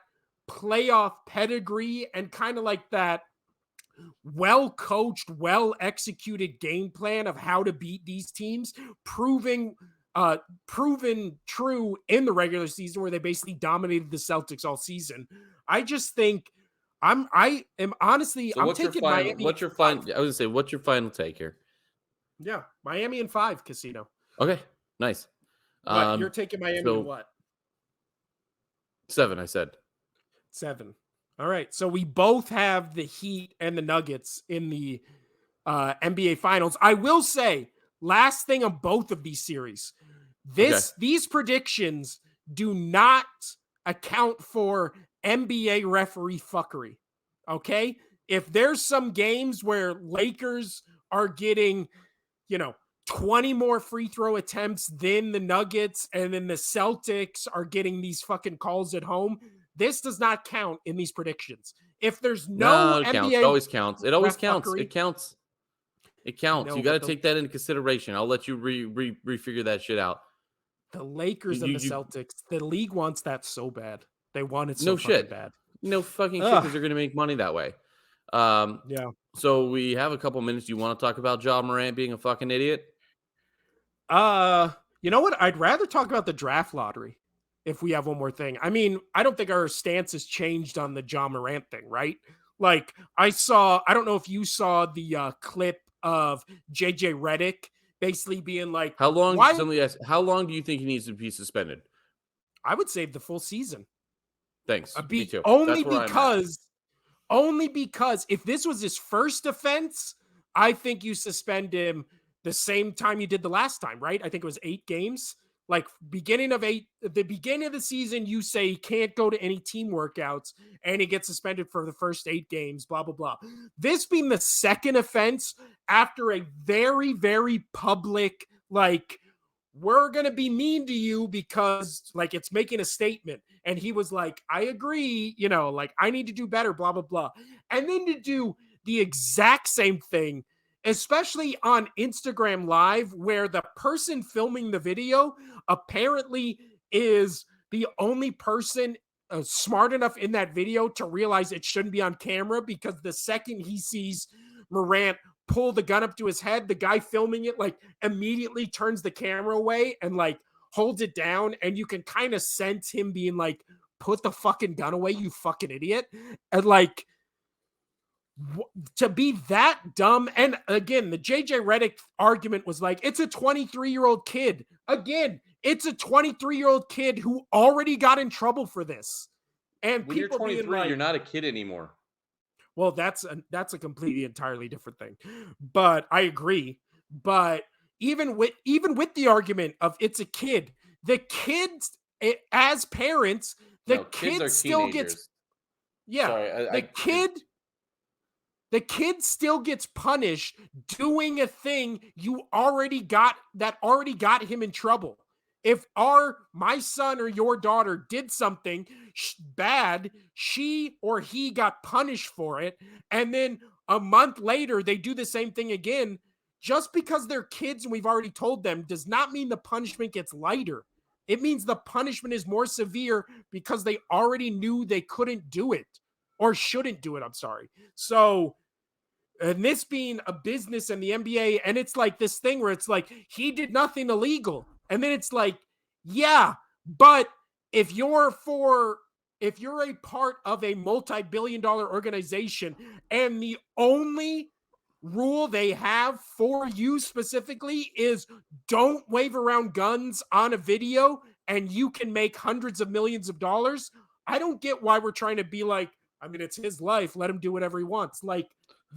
playoff pedigree and kind of like that well-coached, well-executed game plan of how to beat these teams, proven true in the regular season, where they basically dominated the Celtics all season. I just think I am honestly, So I'm what's your taking final? Miami. What's your final? I was gonna say, what's your final take here? Yeah, Miami in 5, Casino. Okay, nice. What, you're taking Miami to So what? 7, I said. 7. All right. So we both have the Heat and the Nuggets in the NBA Finals. I will say, last thing on both of these series, these predictions do not account for NBA referee fuckery. Okay? If there's some games where Lakers are getting, 20 more free throw attempts than the Nuggets, and then the Celtics are getting these fucking calls at home, this does not count in these predictions. If there's no It counts. It NBA always counts. It always ref counts. fuckery, It counts. It I counts. know, You got to but take that into consideration. I'll let you refigure that shit out. the Lakers and the Celtics, the league wants that so bad. They want it so no fucking shit. bad. No fucking shit, because they're going to make money that way. Yeah. So we have a couple minutes. You want to talk about Ja Morant being a fucking idiot? You know what? I'd rather talk about the draft lottery if we have one more thing. I mean, I don't think our stance has changed on the Ja Morant thing, right? Like, I don't know if you saw the clip of JJ Redick basically being like, How long? why? Somebody asked, how long do you think he needs to be suspended? I would save the full season. Thanks. Me too. Only That's where I'm at. Only because if this was his first offense, I think you suspend him the same time you did the last time, right? I think it was 8 games. Like the beginning of the season, you say he can't go to any team workouts and he gets suspended for the first 8 games, blah, blah, blah. This being the second offense after a very, very public, like, we're going to be mean to you because like it's making a statement. And he was like, I agree, like I need to do better, blah, blah, blah. And then to do the exact same thing, especially on Instagram Live, where the person filming the video apparently is the only person smart enough in that video to realize it shouldn't be on camera, because the second he sees Morant pull the gun up to his head, the guy filming it like immediately turns the camera away and like holds it down, and you can kind of sense him being like, put the fucking gun away, you fucking idiot. And like, to be that dumb. And again, the JJ Redick argument was like, it's a 23-year-old kid. Again, it's a 23-year-old kid who already got in trouble for this. And when you're people 23, being like, you're not a kid anymore. well, that's a completely entirely different thing. But I agree. But even with the argument of it's a kid, the kids, as parents, the kid still gets, yeah, Sorry, the kid still gets punished doing a thing that already got him in trouble. If my son or your daughter did something bad, she or he got punished for it, and then a month later they do the same thing again, just because they're kids and we've already told them does not mean the punishment gets lighter. It means the punishment is more severe because they already knew they couldn't do it or shouldn't do it. I'm sorry. So, and this being a business and the NBA, and it's like this thing where it's like he did nothing illegal. And then it's like, yeah, but if you're a part of a multi-billion-dollar organization and the only rule they have for you specifically is don't wave around guns on a video and you can make hundreds of millions of dollars, I don't get why we're trying to be like, I mean, it's his life, let him do whatever he wants. Like,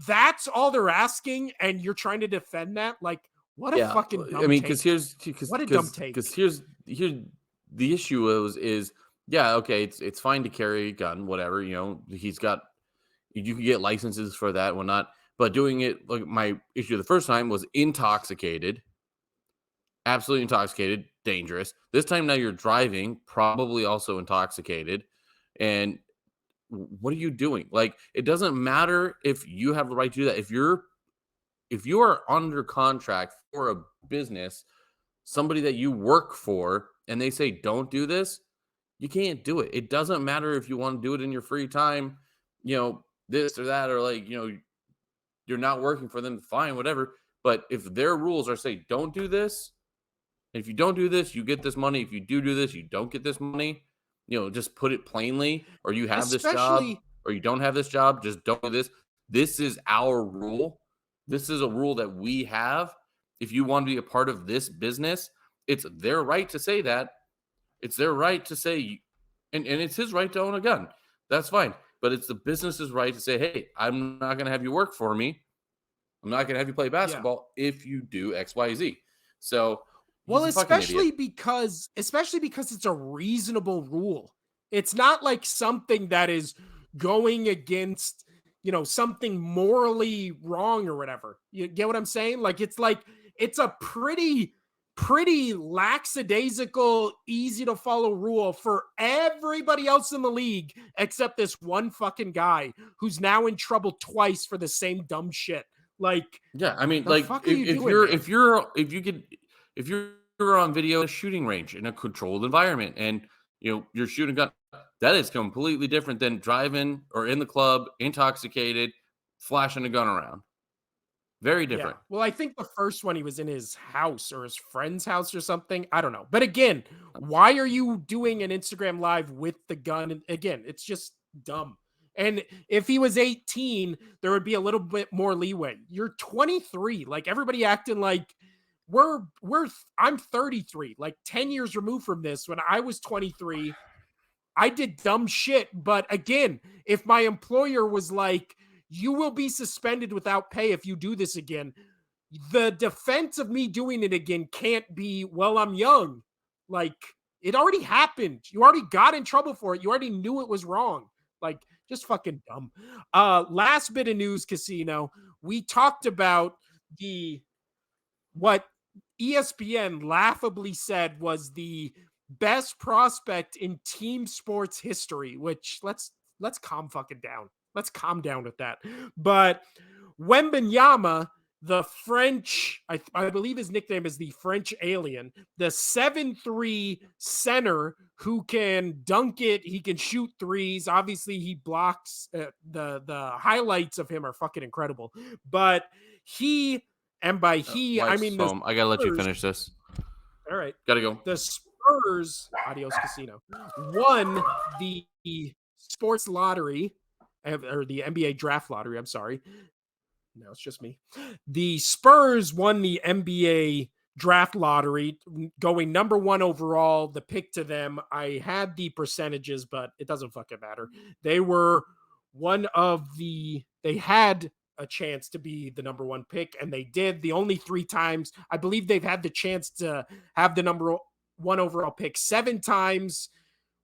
that's all they're asking, and you're trying to defend that? Like, what a fucking dumb take. What a dumb take. Because here's the issue is okay, it's fine to carry a gun, whatever, you can get licenses for that and whatnot, but doing it, like, my issue the first time was intoxicated, absolutely intoxicated, dangerous. This time now you're driving, probably also intoxicated, and what are you doing? Like, it doesn't matter if you have the right to do that. If you are under contract for a business, somebody that you work for, and they say, don't do this, you can't do it. It doesn't matter if you want to do it in your free time, this or that, or like, you're not working for them, fine, whatever. But if their rules are say, don't do this, and if you don't do this, you get this money. If you do this, you don't get this money. Just put it plainly, or you have this job, or you don't have this job, just don't do this. This is our rule. This is a rule that we have. If you want to be a part of this business, It's their right to say that. It's their right to say, and it's his right to own a gun. That's fine. But it's the business's right to say, hey, I'm not going to have you work for me. I'm not going to have you play basketball if you do X, Y, Z. So he's a fucking idiot. especially because it's a reasonable rule. It's not like something that is going against, something morally wrong or whatever. You get what I'm saying? It's a pretty lackadaisical, easy to follow rule for everybody else in the league except this one fucking guy who's now in trouble twice for the same dumb shit. Yeah, I mean, if you're on video in a shooting range in a controlled environment and you're shooting a gun, that is completely different than driving or in the club intoxicated, flashing a gun around. Very different. Yeah. Well, I think the first one he was in his house or his friend's house or something. I don't know. But again, why are you doing an Instagram live with the gun? And again, it's just dumb. And if he was 18, there would be a little bit more leeway. You're 23. Like everybody acting like I'm 33, like 10 years removed from this. When I was 23, I did dumb shit. But again, if my employer was like, you will be suspended without pay if you do this again, the defense of me doing it again can't be, well, I'm young. Like, it already happened. You already got in trouble for it. You already knew it was wrong. Like, just fucking dumb. Last bit of news, Casino. We talked about what ESPN laughably said was the best prospect in team sports history, which let's calm fucking down. Let's calm down with that. But Wembanyama, the French, I believe his nickname is the French Alien, the 7'3" center who can dunk it. He can shoot threes. Obviously, he blocks. The highlights of him are fucking incredible. But I mean, I gotta let you finish this. All right, gotta go. The Spurs, adios Casino, won the sports lottery. Or the NBA draft lottery, I'm sorry. No, it's just me. The Spurs won the NBA draft lottery, going number 1 overall, the pick to them. I had the percentages, but it doesn't fucking matter. They were they had a chance to be the number 1 pick, and they did. The only 3 times, I believe they've had the chance to have the number 1 overall pick 7 times,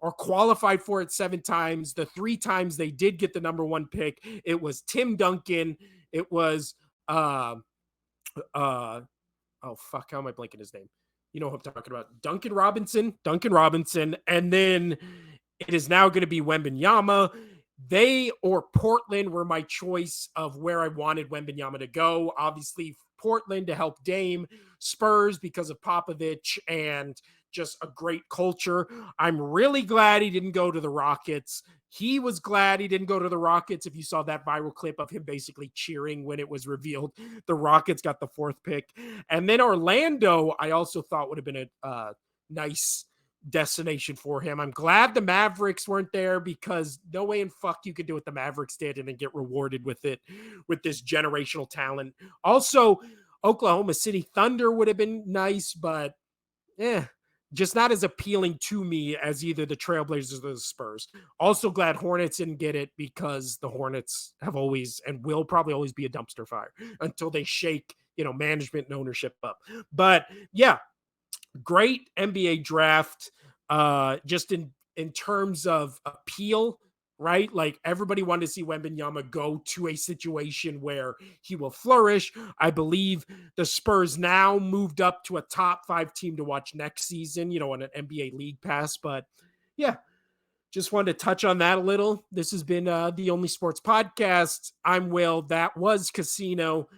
or qualified for it 7 times. The 3 times they did get the number 1 pick, it was Tim Duncan. It was, oh fuck, how am I blanking his name? You know what I'm talking about. Duncan Robinson. And then it is now going to be Wembanyama. They or Portland were my choice of where I wanted Wembanyama to go. Obviously, Portland to help Dame, Spurs because of Popovich and just a great culture. I'm really glad he didn't go to the Rockets. He was glad he didn't go to the Rockets. If you saw that viral clip of him basically cheering when it was revealed the Rockets got the 4th pick. And then Orlando, I also thought would have been a nice destination for him. I'm glad the Mavericks weren't there, because no way in fuck you could do what the Mavericks did and then get rewarded with it, with this generational talent. Also, Oklahoma City Thunder would have been nice, but just not as appealing to me as either the Trailblazers or the Spurs. Also glad Hornets didn't get it, because the Hornets have always and will probably always be a dumpster fire until they shake, management and ownership up. But yeah, great NBA draft. Just in terms of appeal, right? Like everybody wanted to see Wembanyama go to a situation where he will flourish. I believe the Spurs now moved up to a top 5 team to watch next season, on an NBA League Pass. But yeah, just wanted to touch on that a little. This has been the Only Sports Podcast. I'm Will. That was Casino.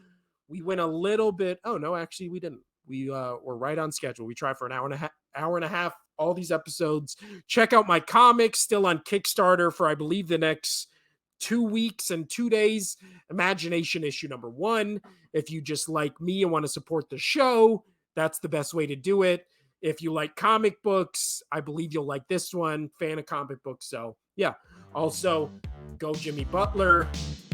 We went a little bit. Oh no, actually we didn't. We were right on schedule. We tried for an hour and a half, all these episodes. Check out my comics, still on Kickstarter for, I believe, the next 2 weeks and 2 days. Imagination issue number 1. If you just like me and want to support the show, that's the best way to do it. If you like comic books, I believe you'll like this one. Fan of comic books. So yeah. Also, go Jimmy Butler.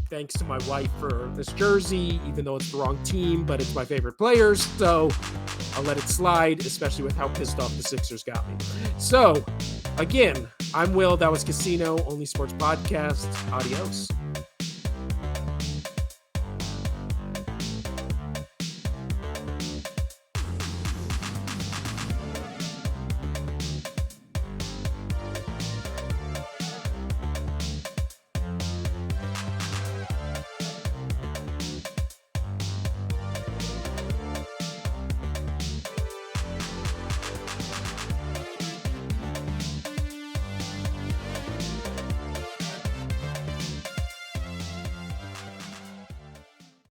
Thanks to my wife for this jersey, even though it's the wrong team, but it's my favorite players. So I'll let it slide, especially with how pissed off the Sixers got me. So, again, I'm Will. That was Casino, Only Sports Podcast. Adios.